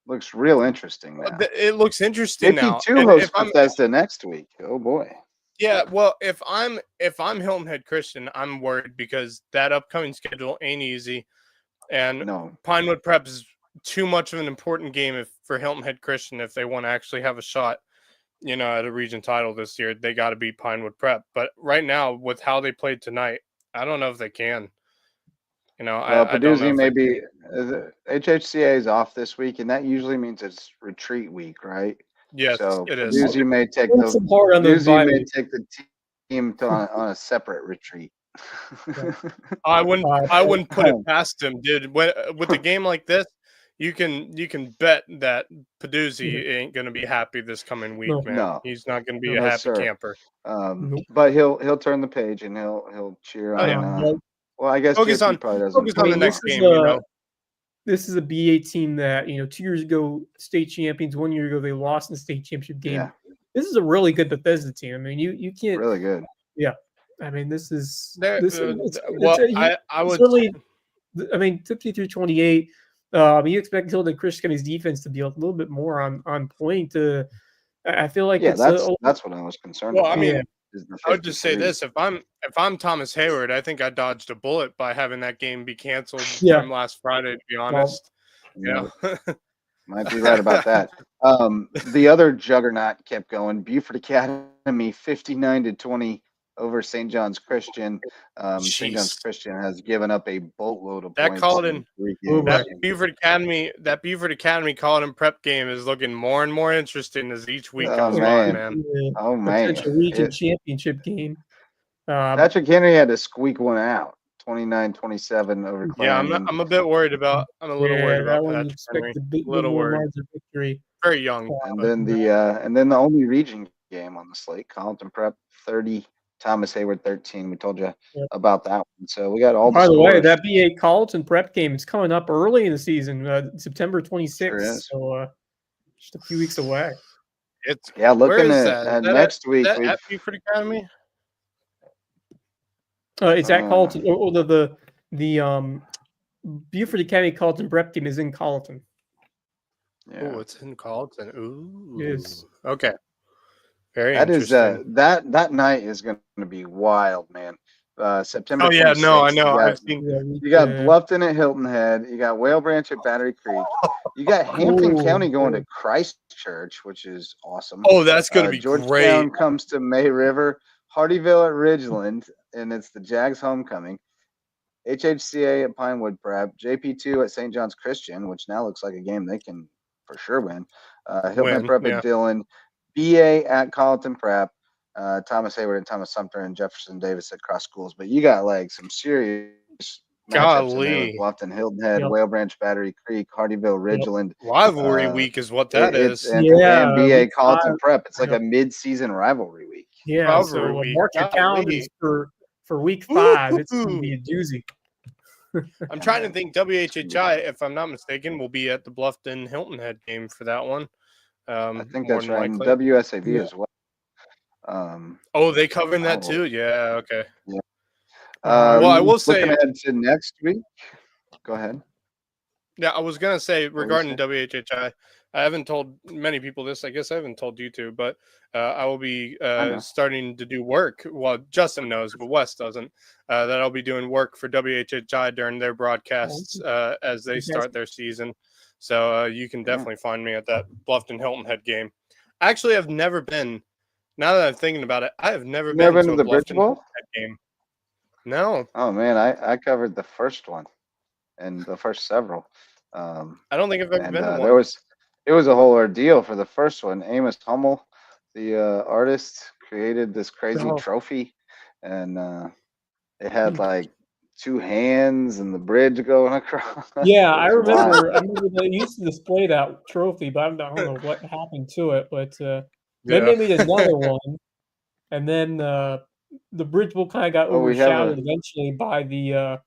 looks real interesting now. It looks interesting now. JP2 hosts Bethesda next week. Oh boy. Yeah, well, if I'm Hilton Head Christian, I'm worried because that upcoming schedule ain't easy. And No. Pinewood Prep is too much of an important game for Hilton Head Christian if they want to actually have a shot, at a region title this year. They got to beat Pinewood Prep. But right now, with how they played tonight, I don't know if they can. Well, I don't know Paduzzi if may they be HHCA is off this week, and that usually means it's retreat week, right? Yes, So it is. Paduzzi may take Work some hard on those bye weeks. take the team on a separate retreat. I wouldn't put it past him, dude. With a game like this, you can bet that Paduzzi ain't gonna be happy this coming week, man. No. He's not gonna be No, a happy sir. camper. But he'll turn the page and he'll cheer on. yeah. Well, I guess Focus JP on probably doesn't. the next game. This is a B8 team that 2 years ago state champions. 1 year ago they lost in the state championship game. Yeah. This is a really good Bethesda team. I mean, you can't really good. Yeah, I mean this is I would certainly. I mean 53-28. You expect Hilton Christian's defense to be a little bit more on point. I feel like that's what I was concerned about. I mean, I would just say this: if I'm Thomas Hayward, I think I dodged a bullet by having that game be canceled from last Friday. To be honest, might be right about that. The other juggernaut kept going. Beaufort Academy 59-20 over St. John's Christian. St. John's Christian has given up a boatload of points. That Beaufort Academy Colin Prep game is looking more and more interesting as each week goes on, man. Oh man! Potential region championship game. Patrick Henry had to squeak one out. 29-27 over Clarendon. Yeah, I'm a little worried about that one. Patrick Henry. A little worried. Victory. Very young. And then the only region game on the slate, Carleton Prep 30, Thomas Hayward 13. We told you about that one. So we got all. By the way, that BA Carleton Prep game is coming up early in the season, September 26th. So just a few weeks away. Looking at next week. At Beaufort Academy. It's at Carleton. The Beaufort Academy Carleton Prep game is in Carleton. Yeah. Oh, it's in Carleton. Ooh. Yes. Okay. Very that interesting. Is that night is going to be wild, man. September. Oh yeah, 26th, no, I know. You got Bluffton at Hilton Head. You got Whale Branch at Battery Creek. You got Hampton County going to Christchurch, which is awesome. Oh, that's going to be Georgetown great. Comes to May River. Hardyville at Ridgeland, and it's the Jags homecoming. HHCA at Pinewood Prep. JP2 at St. John's Christian, which now looks like a game they can for sure win. Hilton Prep at Dillon. BA at Carleton Prep. Thomas Hayward and Thomas Sumter and Jefferson Davis at Cross Schools. But you got like some serious matchups in there with Bluffton, Hilton Head, Whale Branch, Battery Creek, Hardyville, Ridgeland. Rivalry week is what that is. And BA Carleton Prep. It's like a mid-season rivalry week. Yeah, so mark your calendars for week 5. It's going to be a doozy. I'm trying to think. WHHI, if I'm not mistaken, will be at the Bluffton Hilton Head game for that one. I think that's right. And WSAV as well. They covering that too? Yeah. Okay. Yeah. Well, I will say, looking ahead to next week. Go ahead. Yeah, I was gonna say regarding WHHI, I haven't told many people this. I guess I haven't told you two, but I will be starting to do work. Well, Justin knows, but Wes doesn't. That I'll be doing work for WHHI during their broadcasts as they start their season. So you can definitely find me at that Bluffton Hilton Head game. Actually, I've never been. Now that I'm thinking about it, I have never been to the a Bridge Bluffton Bowl Hilton Head game. No. Oh man, I covered the first one and the first several. I don't think I've ever been to one. It was a whole ordeal for the first one. Amos Hummel, the artist, created this crazy trophy, and it had like 2 hands and the bridge going across. Yeah, I remember they used to display that trophy, but I don't know what happened to it. But then they made another one, and then the Bridge Bowl kind of got overshadowed eventually by the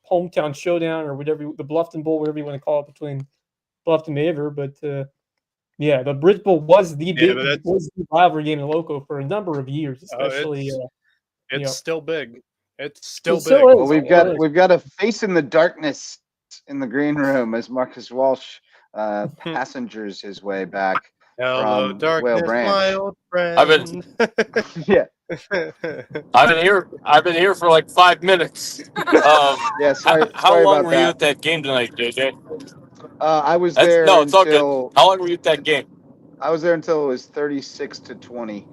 hometown showdown or whatever, the Bluffton Bowl, whatever you want to call it, between Bluffton and Maver. But the Bridge Bowl was the rivalry game in Lowco for a number of years, especially. It's still big. It's still big. Well, we've got a face in the darkness in the green room as Marcus Walsh passengers his way back Hello, from darkness, Whale Branch. my old friend. I've been I've been here for like 5 minutes. Yeah, sorry, How sorry long about were you that. at that game tonight, JJ? I was That's there no, it's all good. until How long were you at that game? I was there until it was 36-20,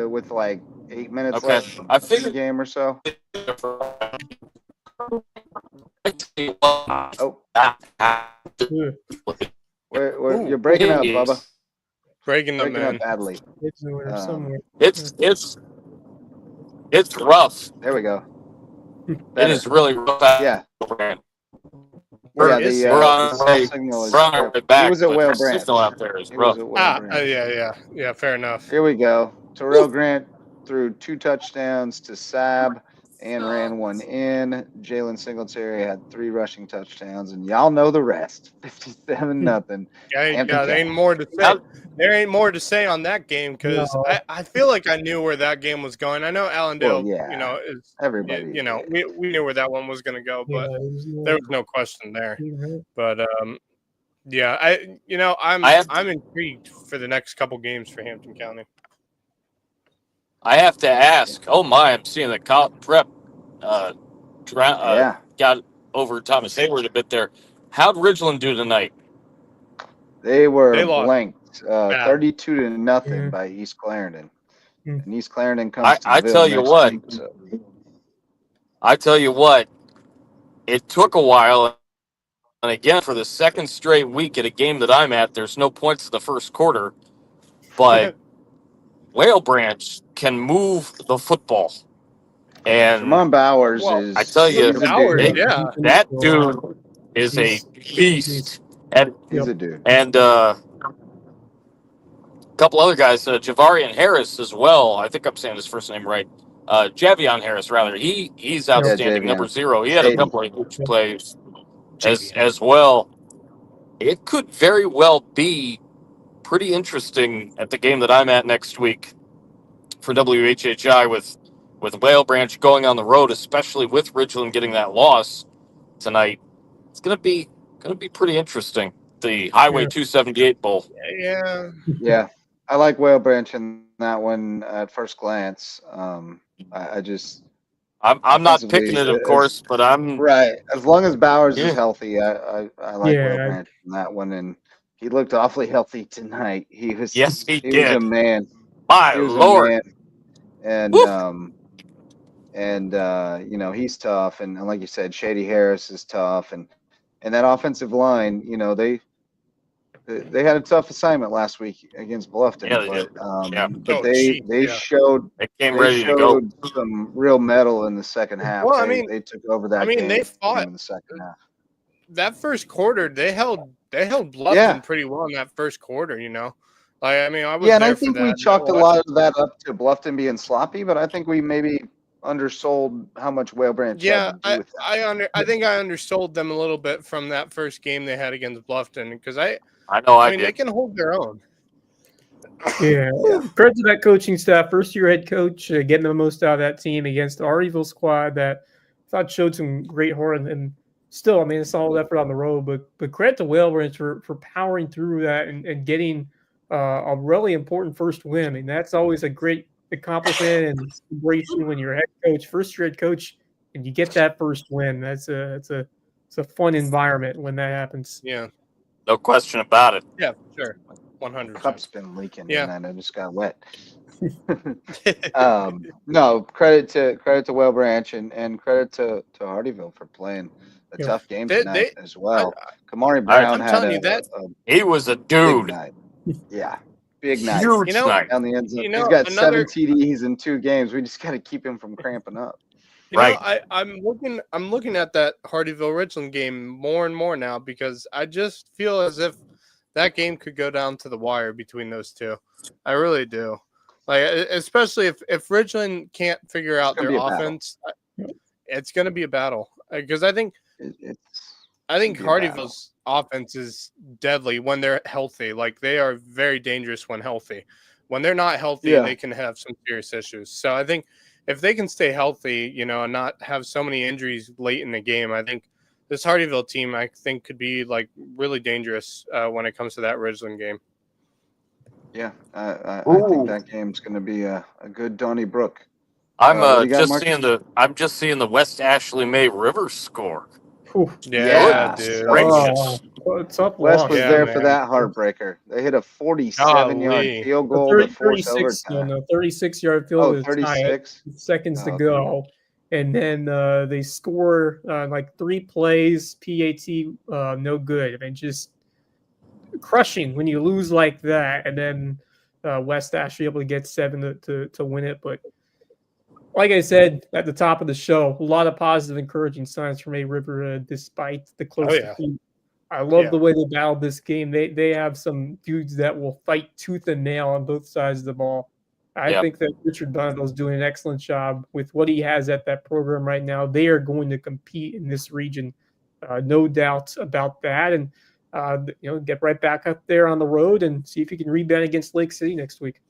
with like 8 minutes Okay, left I in the figured. game or so. Oh, you're breaking up, Bubba. Breaking up, Breaking up man. badly. Somewhere. It's rough. There we go. It Better. is really rough. Yeah. Where Yeah, is We're the on our cell way. signal is We're on our terrible. way He back, was at but Whale the signal Branch. out there is He was rough. at Whale Branch. yeah, fair enough. Here we go. Terrell Grant threw 2 touchdowns to Sab and ran one in. Jalen Singletary had 3 rushing touchdowns, and y'all know the rest. 57-0. Yeah, Hampton there ain't County. more to say. There ain't more to say on that game because No. I feel like I knew where that game was going. I know Allendale, Well, yeah. is Everybody did. we knew where that one was going to go, but there was no question there. But yeah, I'm intrigued for the next couple games for Hampton County. I have to ask. Oh my! I'm seeing the prep Yeah. got over Thomas Hayward a bit there. How'd Ridgeland do tonight? They were lost blanked, bad. 32-0 by East Clarendon. And East Clarendon comes to I Ville tell you next what. week. So. I tell you what. It took a while, and again for the second straight week at a game that I'm at, there's no points in the first quarter, but Whale Branch can move the football. And Tremont Bowers I tell you, he's a dude. that dude is a beast. And He's a dude. And a couple other guys, Javarian Harris as well. I think I'm saying his first name right. Javion Harris, rather. He's outstanding. Javion. Number 0. He had a Shady. couple of huge plays as well. It could very well be pretty interesting at the game that I'm at next week for WHHI with Whale Branch going on the road, especially with Ridgeland getting that loss tonight. It's gonna be pretty interesting. The Highway 278 Bowl. Yeah. Yeah. I like Whale Branch in that one at first glance. I just I'm not picking it, of course, but I'm right. As long as Bowers is Yeah. healthy, I like Whale Branch in that one, and he looked awfully healthy tonight. He was Yes, he was did. a man. My He was Lord. a man. And he's tough, and like you said, Shady Harris is tough, and that offensive line, they had a tough assignment last week against Bluffton, Yeah, they but did. but they showed They came ready to go. some real mettle in the second half. Well, they took over that game. they fought in the second half. That first quarter. They held Bluffton pretty well in that first quarter. I was and I there think for that. we chalked a lot of that up to Bluffton being sloppy, but I think we maybe undersold how much Whale Branch had to do with that. I think I undersold them a little bit from that first game they had against Bluffton because I did. They can hold their own. Yeah. Credit to that coaching staff, first year head coach, getting the most out of that team against the Artyville squad that I thought showed some great heart and still, a solid effort on the road. But credit to Whale Branch for powering through that and getting a really important first win. That's always a great accomplishment and celebration when you're a head coach, first year head coach, and you get that first win. It's a fun environment when that happens. Yeah. No question about it. Yeah, sure. 100%. Cup's been leaking, Yeah. and I just got wet. No, credit to Whale Branch and credit to Hardyville for playing a tough game tonight as well. Kamari Brown he was a dude. Big night. Yeah, big night. Huge night. Down the end zone. He's got 7 TDs in 2 games. We just got to keep him from cramping up. I'm looking at that Hardyville Richland game more and more now because I just feel as if that game could go down to the wire between those two. I really do. Especially if Richland can't figure out their offense, it's going to be a battle. Because I think Hardyville's offense is deadly when they're healthy. They are very dangerous when healthy. When they're not healthy, they can have some serious issues. So I think if they can stay healthy, and not have so many injuries late in the game, I think this Hardyville team, could be really dangerous when it comes to that Ridgeland game. Yeah, I think that game's going to be a good Donnybrook. I'm What do you got, just Marcus? seeing the West Ashley May River score. Yeah, Goodness dude. gracious. Tough Wes loss. was Yeah, there for man. that heartbreaker. They hit a 47-yard Golly. field A goal to force 36, overtime. 36-yard field Oh, goal to tie it, 36? seconds to Oh, okay. go. And then they score like 3 plays, PAT, no good. I mean, just crushing when you lose like that. And then West Ashley able to get 7 to win it. But like I said at the top of the show, a lot of positive, encouraging signs from A River despite the Oh, close yeah. defeat. I love the way they battled this game. They have some dudes that will fight tooth and nail on both sides of the ball. I Yeah. think that Richard Bonneville's doing an excellent job with what he has at that program right now. They are going to compete in this region, no doubt about that. And get right back up there on the road and see if you can rebound against Lake City next week.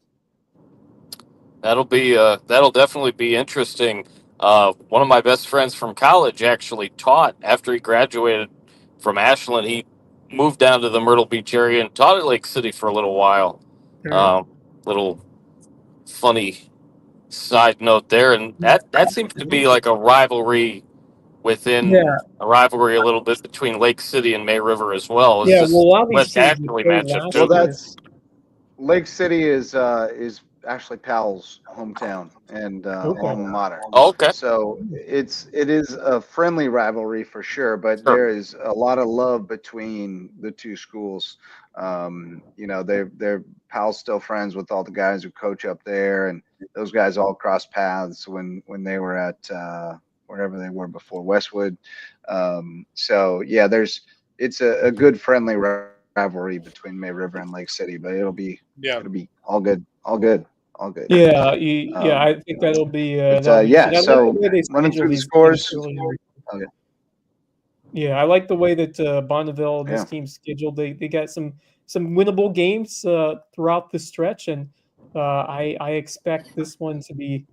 That'll definitely be interesting. One of my best friends from college actually taught after he graduated from Ashland. He moved down to the Myrtle Beach area and taught at Lake City for a little while. Little funny side note there, and that seems to be like a rivalry within Yeah. a rivalry a little bit between Lake City and May River as well. Is Yeah, well, this a lot of these West teams that Ashley played matchup last Well, too? year. that's Lake City is Ashley Powell's hometown and alma mater. Oh, okay. So it is a friendly rivalry for sure, but Sure. there is a lot of love between the two schools. They're Powell's still friends with all the guys who coach up there, and those guys all crossed paths when they were at wherever they were before Westwood. So yeah, it's a good friendly rivalry between May River and Lake City, but it'll be all good, all good, all good. Yeah, Um, I think that'll be yeah, interesting. I like the so way they running schedule through the these games scores. early in the Okay. Yeah, I like the way that Bonneville and this Yeah. team scheduled. They got some winnable games throughout the stretch, and I expect this one to be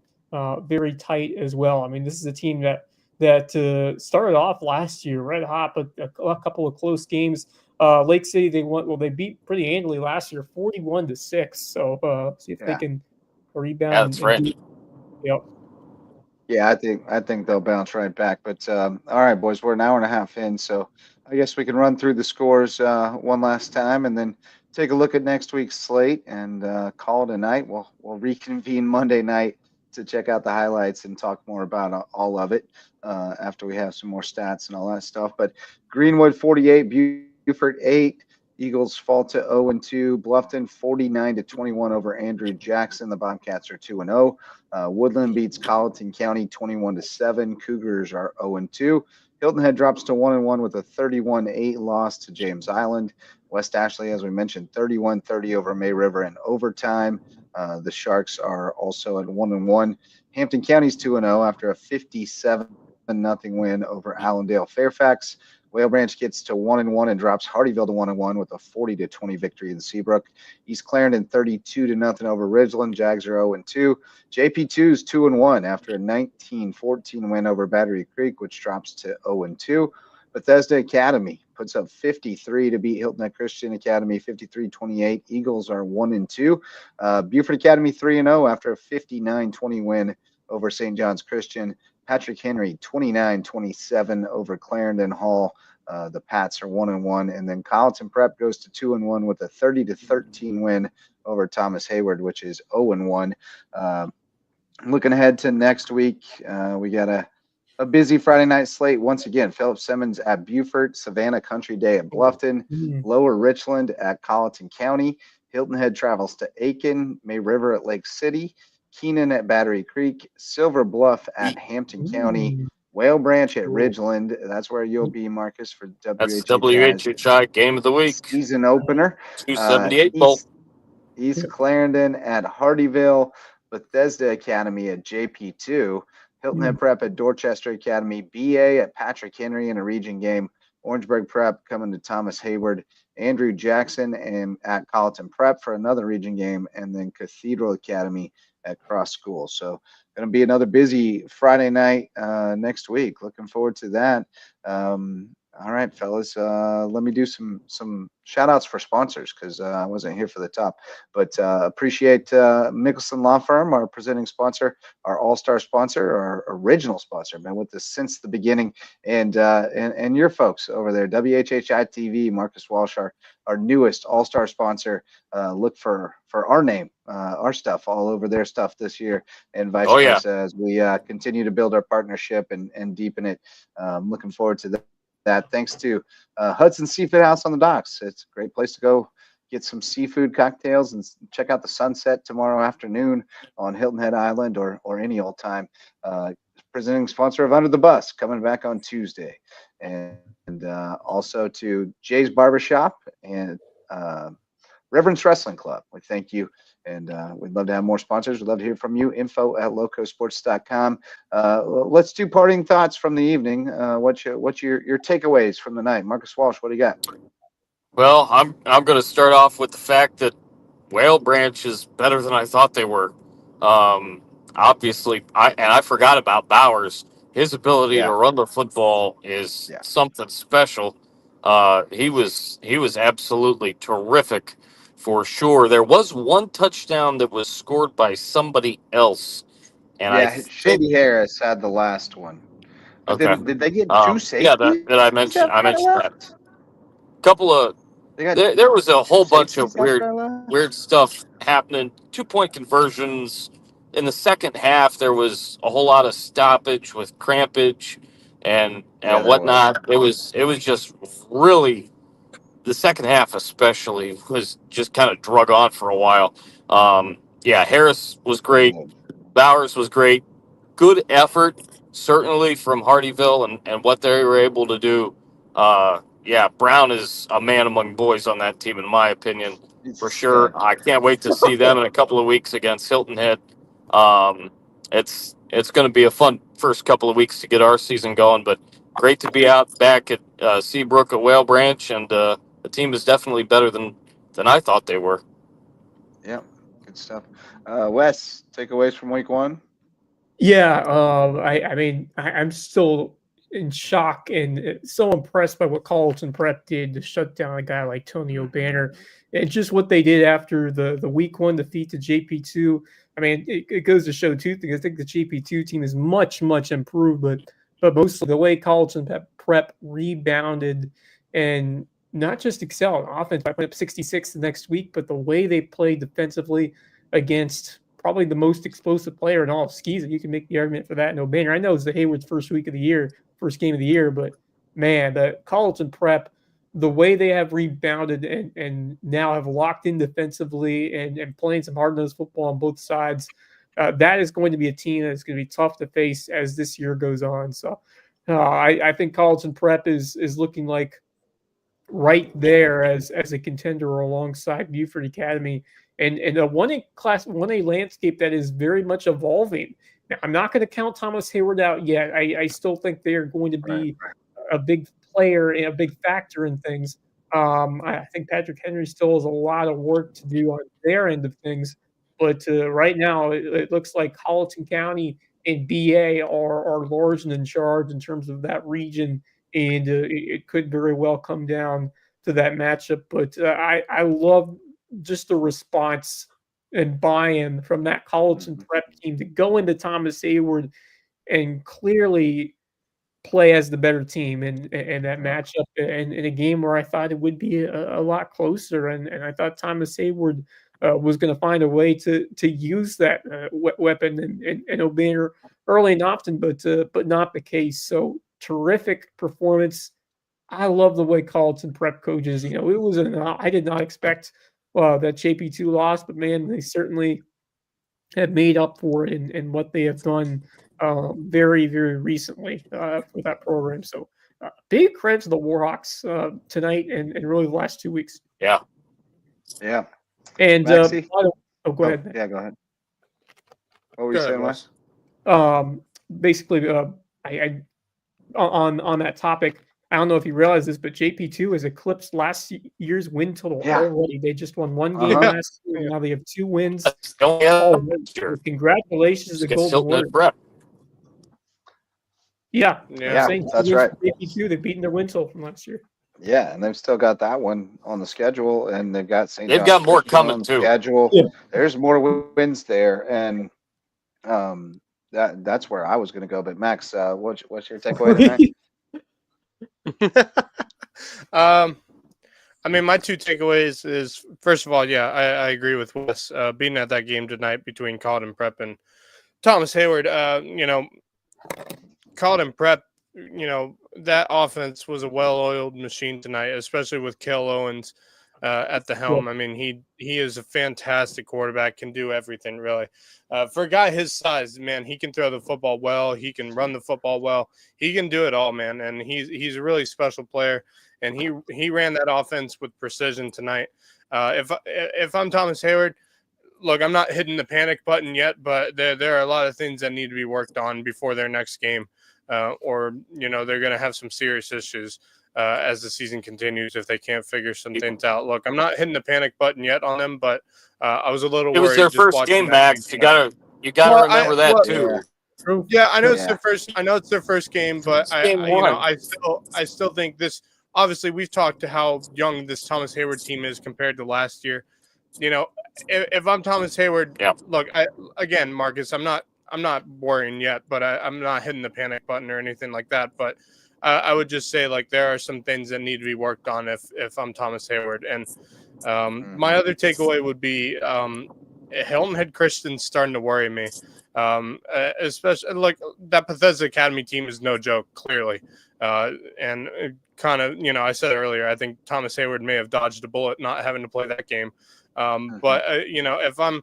very tight as well. I mean, this is a team that started off last year red hot, but a couple of close games. Lake City they beat pretty handily last year, 41-6. So see if they Yeah. can Yeah, rebound that's and right. do. Yep. Yeah, I think they'll bounce right back. But all right, boys, we're an hour and a half in, so I guess we can run through the scores one last time, and then take a look at next week's slate and call it a night. We'll reconvene Monday night to check out the highlights and talk more about all of it after we have some more stats and all that stuff. But Greenwood 48, Beaufort 8. Eagles fall to 0-2. Bluffton 49-21 over Andrew Jackson. The Bobcats are 2-0. Woodland beats Colleton County 21-7. Cougars are 0-2. Hilton Head drops to 1-1 with a 31-8 loss to James Island. West Ashley, as we mentioned, 31-30 over May River in overtime. The Sharks are also at 1-1. Hampton County's 2-0 after a 57-0 win over Allendale Fairfax. Whale Branch gets to 1-1 and drops Hardyville to 1-1 with a 40-20 victory in Seabrook. East Clarendon 32-0 over Ridgeland. Jags are 0-2. JP2's 2-1 after a 19-14 win over Battery Creek, which drops to 0-2. Bethesda Academy puts up 53 to beat Hilton Head Christian Academy 53-28. Eagles are 1-2. Beaufort Academy 3-0 after a 59-20 win over St. John's Christian. Patrick Henry 29-27 over Clarendon Hall. The Pats are 1-1, and then Colleton Prep goes to 2-1 with a 30-13 win over Thomas Hayward, which is 0-1. Looking ahead to next week, we got a busy Friday night slate once again. Philip Simmons at Beaufort, Savannah Country Day at Bluffton, Lower Richland at Colleton County. Hilton Head travels to Aiken, May River at Lake City, Keenan at Battery Creek, Silver Bluff at Hampton County, Whale Branch at Ridgeland. That's where you'll be, Marcus, for That's WHHI's WHHI game of the week. season opener. 278 bowl. East Clarendon at Hardyville, Bethesda Academy at JP2, Hilton Head Prep at Dorchester Academy, BA at Patrick Henry in a region game, Orangeburg Prep coming to Thomas Hayward, Andrew Jackson and at Colleton Prep for another region game, and then Cathedral Academy at Cross School. So going to be another busy Friday night next week. Looking forward to that. All right, fellas. Let me do some shout outs for sponsors because I wasn't here for the top. But appreciate Mickelson Law Firm, our presenting sponsor, our all-star sponsor, our original sponsor, been with us since the beginning, and your folks over there, WHHI TV, Marcus Walsh, our newest all-star sponsor. Look for our name, our stuff all over their stuff this year, and vice versa as we continue to build our partnership and deepen it. Looking forward to that. Thanks to Hudson Seafood House on the docks. It's a great place to go get some seafood cocktails and check out the sunset tomorrow afternoon on Hilton Head Island or any old time. Presenting sponsor of Under the Bus coming back on Tuesday, and also to Jay's Barbershop and Reverence Wrestling Club. We thank you, and we'd love to have more sponsors. We'd love to hear from you. info@locosports.com. Let's do parting thoughts from the evening. What's your takeaways from the night? Marcus Walsh, what do you got? Well, I'm going to start off with the fact that Whale Branch is better than I thought they were. Obviously, I forgot about Bowers. His ability to run the football is something special. He was absolutely terrific for sure. There was one touchdown that was scored by somebody else, and I Shady Harris had the last one. But okay. did they get two safeties? Yeah, that I mentioned. I mentioned that. Couple of there was a whole bunch of weird stuff happening. 2-point conversions in the second half. There was a whole lot of stoppage with crampage and whatnot. It was just really, the second half especially was just kind of drug on for a while. Harris was great. Bowers was great. Good effort, certainly from Hardyville and what they were able to do. Brown is a man among boys on that team, in my opinion, for sure. I can't wait to see them in a couple of weeks against Hilton Head. It's going to be a fun first couple of weeks to get our season going, but great to be out back at Seabrook at Whale Branch, and the team is definitely better than I thought they were. Yep, good stuff. Wes, takeaways from week one? Yeah, I mean, I'm still in shock and so impressed by what Carleton Prep did to shut down a guy like Tony O'Banner, and just what they did after the week one defeat to JP2. I mean, it goes to show two things. I think the JP2 team is much improved, but mostly the way Carleton Prep rebounded and not just excel on offense by putting up 66 the next week, but the way they played defensively against probably the most explosive player in all of Skeeza. You can make the argument for that. And O'Banner, I know it's the Hayward's first game of the year, but man, the Carleton Prep, the way they have rebounded and now have locked in defensively and playing some hard-nosed football on both sides, that is going to be a team that's going to be tough to face as this year goes on. So I think Carleton Prep is looking like right there as a contender alongside Buford Academy and a 1A landscape that is very much evolving. Now, I'm not going to count Thomas Hayward out yet. I still think they are going to be a big player and a big factor in things. I think Patrick Henry still has a lot of work to do on their end of things, but right now it looks like Colleton County and BA are large and in charge in terms of that region, and it could very well come down to that matchup. But I love just the response and buy-in from that Colleton Prep team to go into Thomas Hayward and clearly play as the better team in that matchup, and in a game where I thought it would be a lot closer, and I thought Thomas Hayward was going to find a way to use that weapon and O'Banner early and often, but not the case. So terrific performance. I love the way Carleton Prep coaches. You know, it was I did not expect that JP2 lost, but man, they certainly have made up for it in what they have done very recently for that program. So big credit to the Warhawks tonight and really the last 2 weeks. Yeah. And go ahead. Yeah, go ahead. What were you saying, Wes? Basically, I on that topic, I don't know if you realize this, but JP2 has eclipsed last year's win total already. They just won one game last year, and now they have 2 wins. Congratulations to the Golden Warriors. Yeah, Yeah, saying that's right. AP2, they've beaten their win total from last year. Yeah, and they've still got that one on the schedule, and they've got St. They've John's got more Christian coming on the too. schedule. Yeah. There's more wins there, and that's where I was going to go. But Max, what's your takeaway tonight? I mean, my two takeaways is, first of all, yeah, I agree with Wes. Being at that game tonight between Colin Prep and Thomas Hayward, Colin Prep, that offense was a well-oiled machine tonight, especially with Kel Owens at the helm. I mean, he is a fantastic quarterback, can do everything really. For a guy his size, man, he can throw the football well, he can run the football well, he can do it all, man, and he's a really special player. And he ran that offense with precision tonight. If I'm Thomas Hayward, look, I'm not hitting the panic button yet, but there are a lot of things that need to be worked on before their next game, or they're going to have some serious issues as the season continues if they can't figure some things out. Look, I'm not hitting the panic button yet on them, but I was a little worried. It was their first game, Max. You gotta remember that too. Yeah, I know it's their first. I know it's their first game, but I still think this. Obviously, we've talked to how young this Thomas Hayward team is compared to last year. If I'm Thomas Hayward, look, again, Marcus, I'm not worrying yet, but I'm not hitting the panic button or anything like that. But I would just say, like, there are some things that need to be worked on if I'm Thomas Hayward. And my other takeaway would be Hilton Head Christian's starting to worry me. Especially like that Bethesda Academy team is no joke, clearly. And kind of, I said earlier, I think Thomas Hayward may have dodged a bullet not having to play that game. But if I'm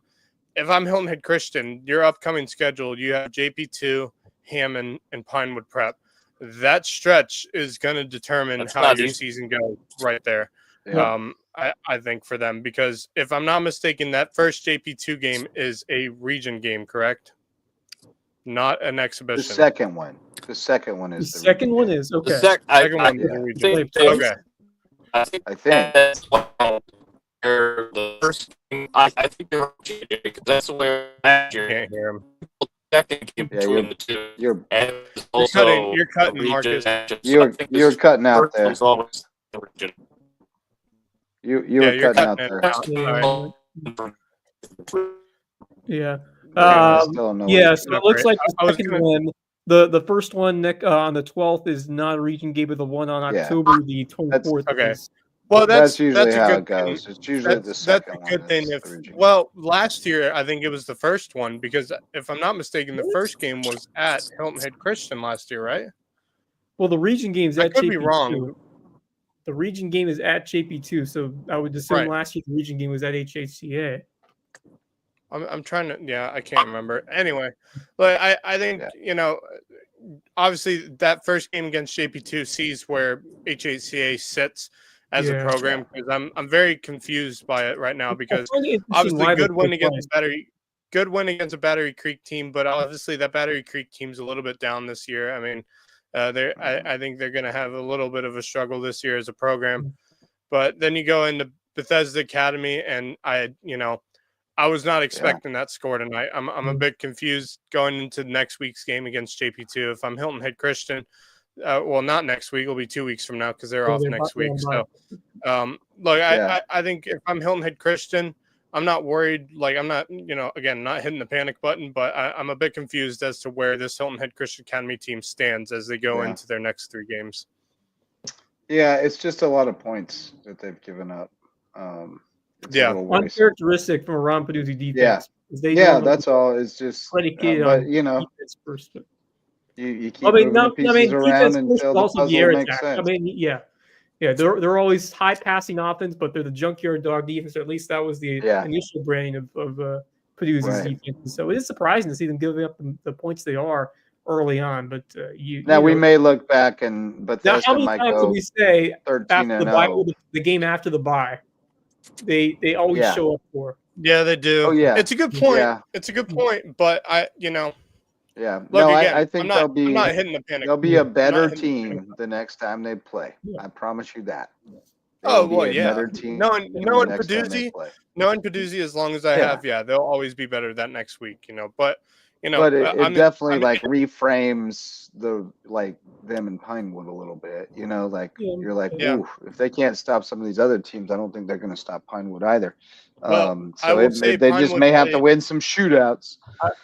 Hilton Head Christian, your upcoming schedule, you have JP2, Hammond, and Pinewood Prep. That stretch is going to determine how your season goes right there. Yeah. I think for them, because if I'm not mistaken, that first JP2 game is a region game, correct? Not an exhibition. The second one is the second one is okay. I think that's why they're the first game. I think they're because that's the way last year. Can't hear him. Second game between the two. You're cutting, Marcus. You're cutting out there. You're cutting out there. Yeah. So it looks like the second one, the first one on the 12th is not a region game, but the one on October the 24th. Okay. Well, that's usually how it goes. It's usually the second one. That's a good thing. Last year I think it was the first one, because if I'm not mistaken, the first game was at Hilton Head Christian last year, right? Well, the region game's at JP2. I could be wrong. The region game is at JP2, so I would assume last year the region game was at HHCA. I'm trying to. Yeah, I can't remember. Anyway, but I think obviously that first game against JP2 sees where HHCA sits as a program, because I'm very confused by it right now, because obviously good win against a Battery Creek team, but obviously that Battery Creek team's a little bit down this year. I mean, I think they're going to have a little bit of a struggle this year as a program. But then you go into Bethesda Academy, and I was not expecting that score tonight. I'm a bit confused going into next week's game against JP2. If I'm Hilton Head Christian, well, not next week. It'll be 2 weeks from now, because they're off next week. So, look, I think if I'm Hilton Head Christian, I'm not worried. Like, I'm not, again, not hitting the panic button, but I'm a bit confused as to where this Hilton Head Christian Academy team stands as they go into their next 3 games. Yeah, it's just a lot of points that they've given up. Uncharacteristic from a Ron Peduzzi defense. That's all. It's just predicated on defense first. You keep moving the pieces around until the puzzle makes sense. I mean, they're always high passing offense, but they're the junkyard dog defense, or at least that was the initial branding of Peduzzi's defense. So it is surprising to see them giving up the points they are early on. But we may look back and Bethesda how many might times go did we say 13-0. The game after the bye, they always show up for. Yeah, they do. Oh yeah, it's a good point. Yeah. It's a good point, but Yeah, look, I think I'm not hitting the panic. They'll be a better team the next time they play. I promise you that. Better team. Knowing Peduzzi, as long as I have, they'll always be better that next week. But But it definitely I'm like reframes them in Pinewood a little bit. Like you're like, ooh, if they can't stop some of these other teams, I don't think they're going to stop Pinewood either. Well, I So will say they just Pinewood may have to played. win some shootouts.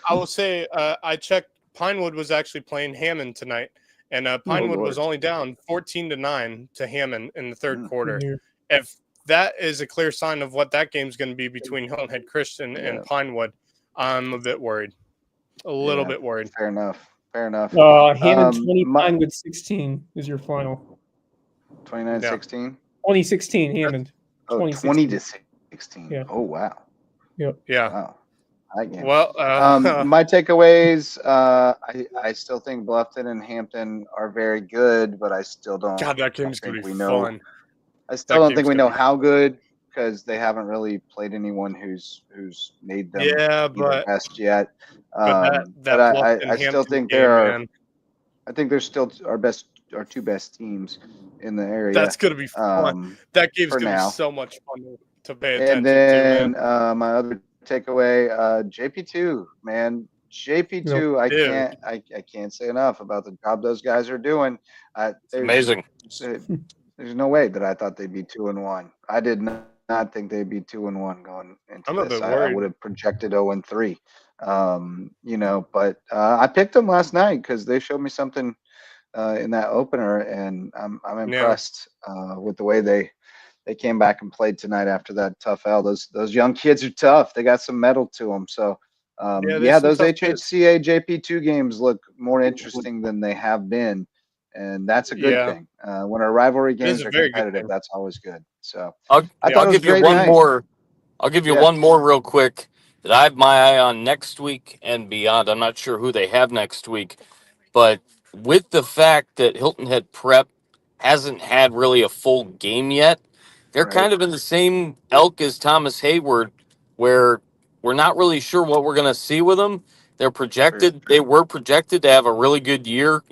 I will say I checked. Pinewood was actually playing Hammond tonight, and Pinewood was only down 14-9 to Hammond in the third quarter. If that is a clear sign of what that game's going to be between Hilton Head Christian and Pinewood, I'm a bit worried. A little bit worried. Fair enough. Hammond 20, Pinewood 16 is your final. 29-16? 2016, Hammond. 20 to 16. Yeah. Oh, wow. Yep. Yeah. Wow. That game. Well, my takeaways, I still think Bluffton and Hampton are very good, but I still don't. God, that game's going to be fun. I still don't think we know how good because they haven't really played anyone who's made them the best yet. But I still think I think they're still our two best teams in the area. That's going to be fun. That game's going to be so much fun to pay attention to. And then man. My other takeaway, JP2, man. JP2, I can't say enough about the job those guys are doing. Amazing. There's no way that I thought they'd be 2-1. I did not think they'd be 2-1 going into this. I would have projected 0-3. But I picked them last night because they showed me something in that opener, and I'm impressed with the way they came back and played tonight after that tough L. Those young kids are tough. They got some mettle to them. So those HHCA JP2 games look more interesting than they have been. And that's a good thing. When our rivalry games are competitive, that's always good. So I'll give you one more. I'll give you one more real quick that I have my eye on next week and beyond. I'm not sure who they have next week, but with the fact that Hilton Head Prep hasn't had really a full game yet, they're kind of in the same elk as Thomas Hayward, where we're not really sure what we're going to see with them. They were projected to have a really good year,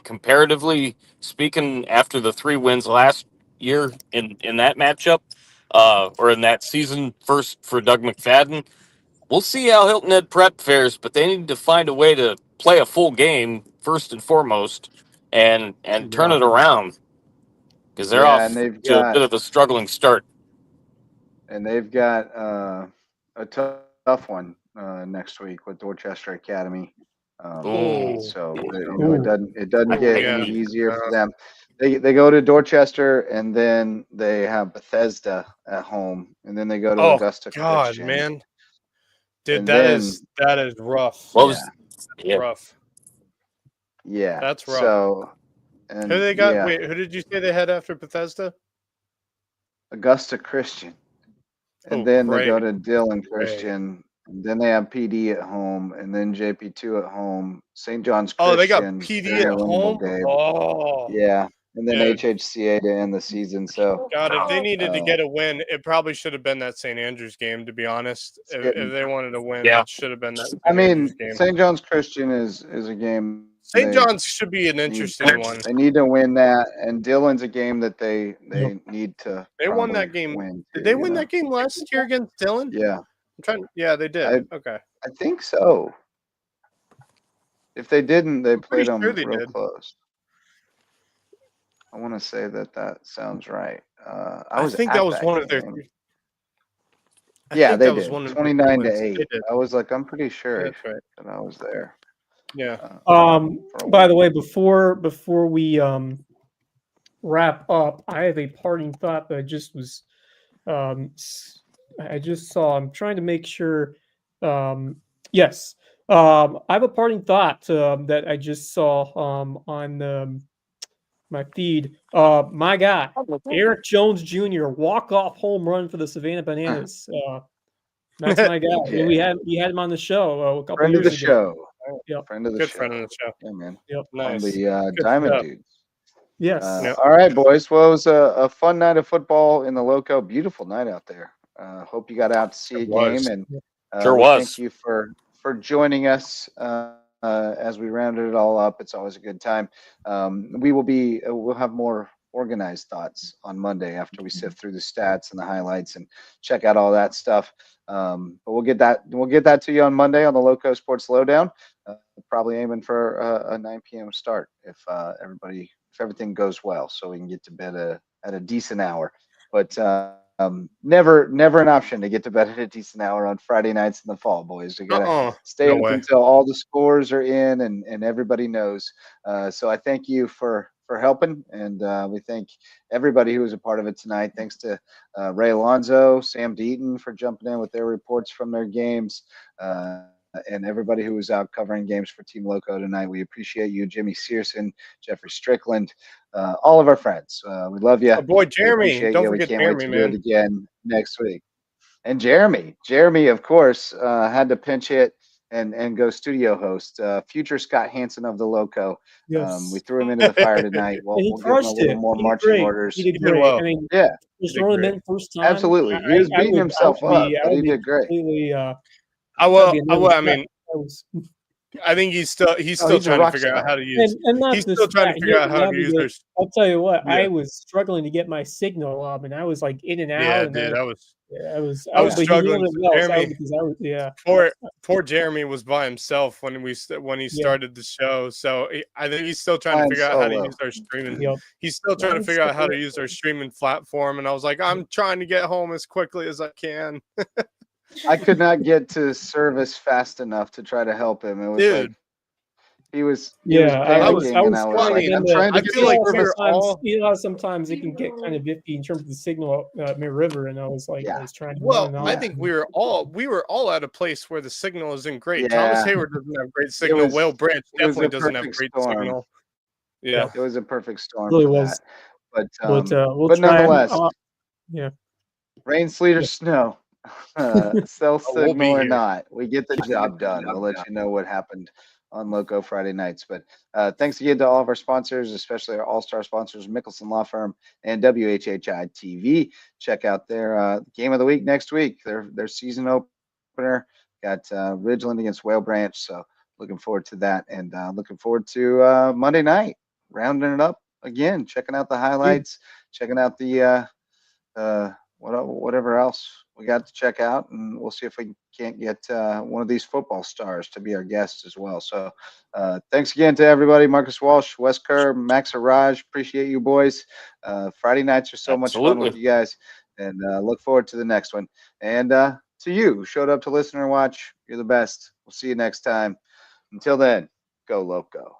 comparatively speaking, after the 3 wins last year in that matchup, or in that season first for Doug McFadden. We'll see how Hilton Head Prep fares, but they need to find a way to play a full game first and foremost and turn it around, because they're off to a bit of a struggling start. And they've got a tough one next week with Dorchester Academy. So it doesn't get any easier for them. They go to Dorchester, and then they have Bethesda at home, and then they go to Augusta Christian. Man. Dude, that is rough. Rough. Yeah. That's rough. So, who they got? Wait, who did you say they had after Bethesda? Augusta Christian. And then they go to Dillon Christian. And then they have PD at home, and then JP2 at home. St. John's Christian. Oh, they got PD at home? Oh. Yeah. And then HHCA to end the season. So God, if they needed to get a win, it probably should have been that St. Andrews game, to be honest. If they wanted to win, it should have been that St. Andrews game. St. John's Christian is a game. St. John's should be an interesting one. They need to win that, and Dillon's a game that they need to. They won that game. Did they win that game last year against Dillon? Yeah. Yeah, they did. Okay. I think so. If they didn't, they played them real close. I want to say that sounds right. I think that was one of their. Yeah, they did. 29-8. I was like, I'm pretty sure that I was there. Yeah. By the way, before we wrap up, I have a parting thought that I just was I just saw. I'm trying to make sure. Yes. I have a parting thought that I just saw on my feed. My guy, Eric Jones Jr., walk-off home run for the Savannah Bananas. That's my guy. We had him on the show a couple years ago. Friend of the show. Friend of the show. Yeah, man. Yep. Nice. On the Diamond Dudes. Yes. All right, boys. Well, it was a fun night of football in the Loco. Beautiful night out there. Hope you got out to see a game, and thank you for joining us as we rounded it all up. It's always a good time. We'll have more organized thoughts on Monday after we sift through the stats and the highlights and check out all that stuff. But we'll get that to you on Monday on the Lowco Sports Lowdown. probably aiming for a 9 p.m. start if everything goes well, so we can get to bed at a decent hour. But never an option to get to bed at a decent hour on Friday nights in the fall, boys. We gotta stay No up way. until all the scores are in and everybody knows. So I thank you for helping, and we thank everybody who was a part of it tonight. Thanks to Ray Alonso, Sam Deaton for jumping in with their reports from their games, and everybody who was out covering games for Team Lowco tonight. We appreciate you, Jimmy Searson, Jeffrey Strickland, all of our friends. We love you. Our boy We Jeremy. appreciate Don't you. We forget can't Jeremy, wait to do it man. again next week. And Jeremy, of course, had to pinch hit and go studio host. Future Scott Hansen of the Loco. Yes. We threw him into the fire tonight. And he We'll give him a crushed little it. more He did marching great. orders. He did He did great. well. I mean, Yeah, just did throwing him great. in first time. absolutely. He was beating himself up, but he did great. Completely, I that'd be a will. nervous I mean, wreck. That was- I think he's still Oh, he's a trying to rock figure out star. how to use. and not He's just still trying that, to he figure had out to how to use navigate. their. I'll tell you what, Yeah, I was struggling to get my signal up, and I was like in and out, yeah, and dude. then I was but he struggling. handled it well. Jeremy, Because I was, poor Jeremy was by himself when he started the show. So I think he's still trying to Flying figure out how to solo. use our streaming. Yep. He's still trying to figure out how to use our streaming platform. And I was like, I'm trying to get home as quickly as I can. I could not get to service fast enough to try to help him. It was like Dude, he was I was panicking, and I was struggling like, I'm to. trying to I get feel the like we service. were all. Sometimes it can get kind of iffy in terms of the signal up Mid River, and I was like, I was trying to. Well, run I out. think we were all at a place where the signal isn't great. Yeah. Thomas Hayward doesn't have great signal. Whale Branch It was definitely a doesn't have perfect great storm. signal. Yeah, It was a perfect storm Really for was. that. We'll But try. nonetheless, Yeah. rain, sleet, or snow, cell we'll signal be or here. not, we get the job done. We'll let you know what happened on Loco Friday nights. But thanks again to all of our sponsors, especially our all-star sponsors, Mickelson Law Firm and WHHI TV. Check out their game of the week next week. Their season opener got Ridgeland against Whale Branch. So looking forward to that, and looking forward to Monday night, rounding it up again, checking out the highlights, checking out the whatever else we got to check out, and we'll see if we can't get one of these football stars to be our guest as well. So thanks again to everybody. Marcus Walsh, Wes Kerr, Max Araj, appreciate you boys. Friday nights are so much fun with you guys, and look forward to the next one. And to you who showed up to listen or watch, you're the best. We'll see you next time. Until then, go Loco.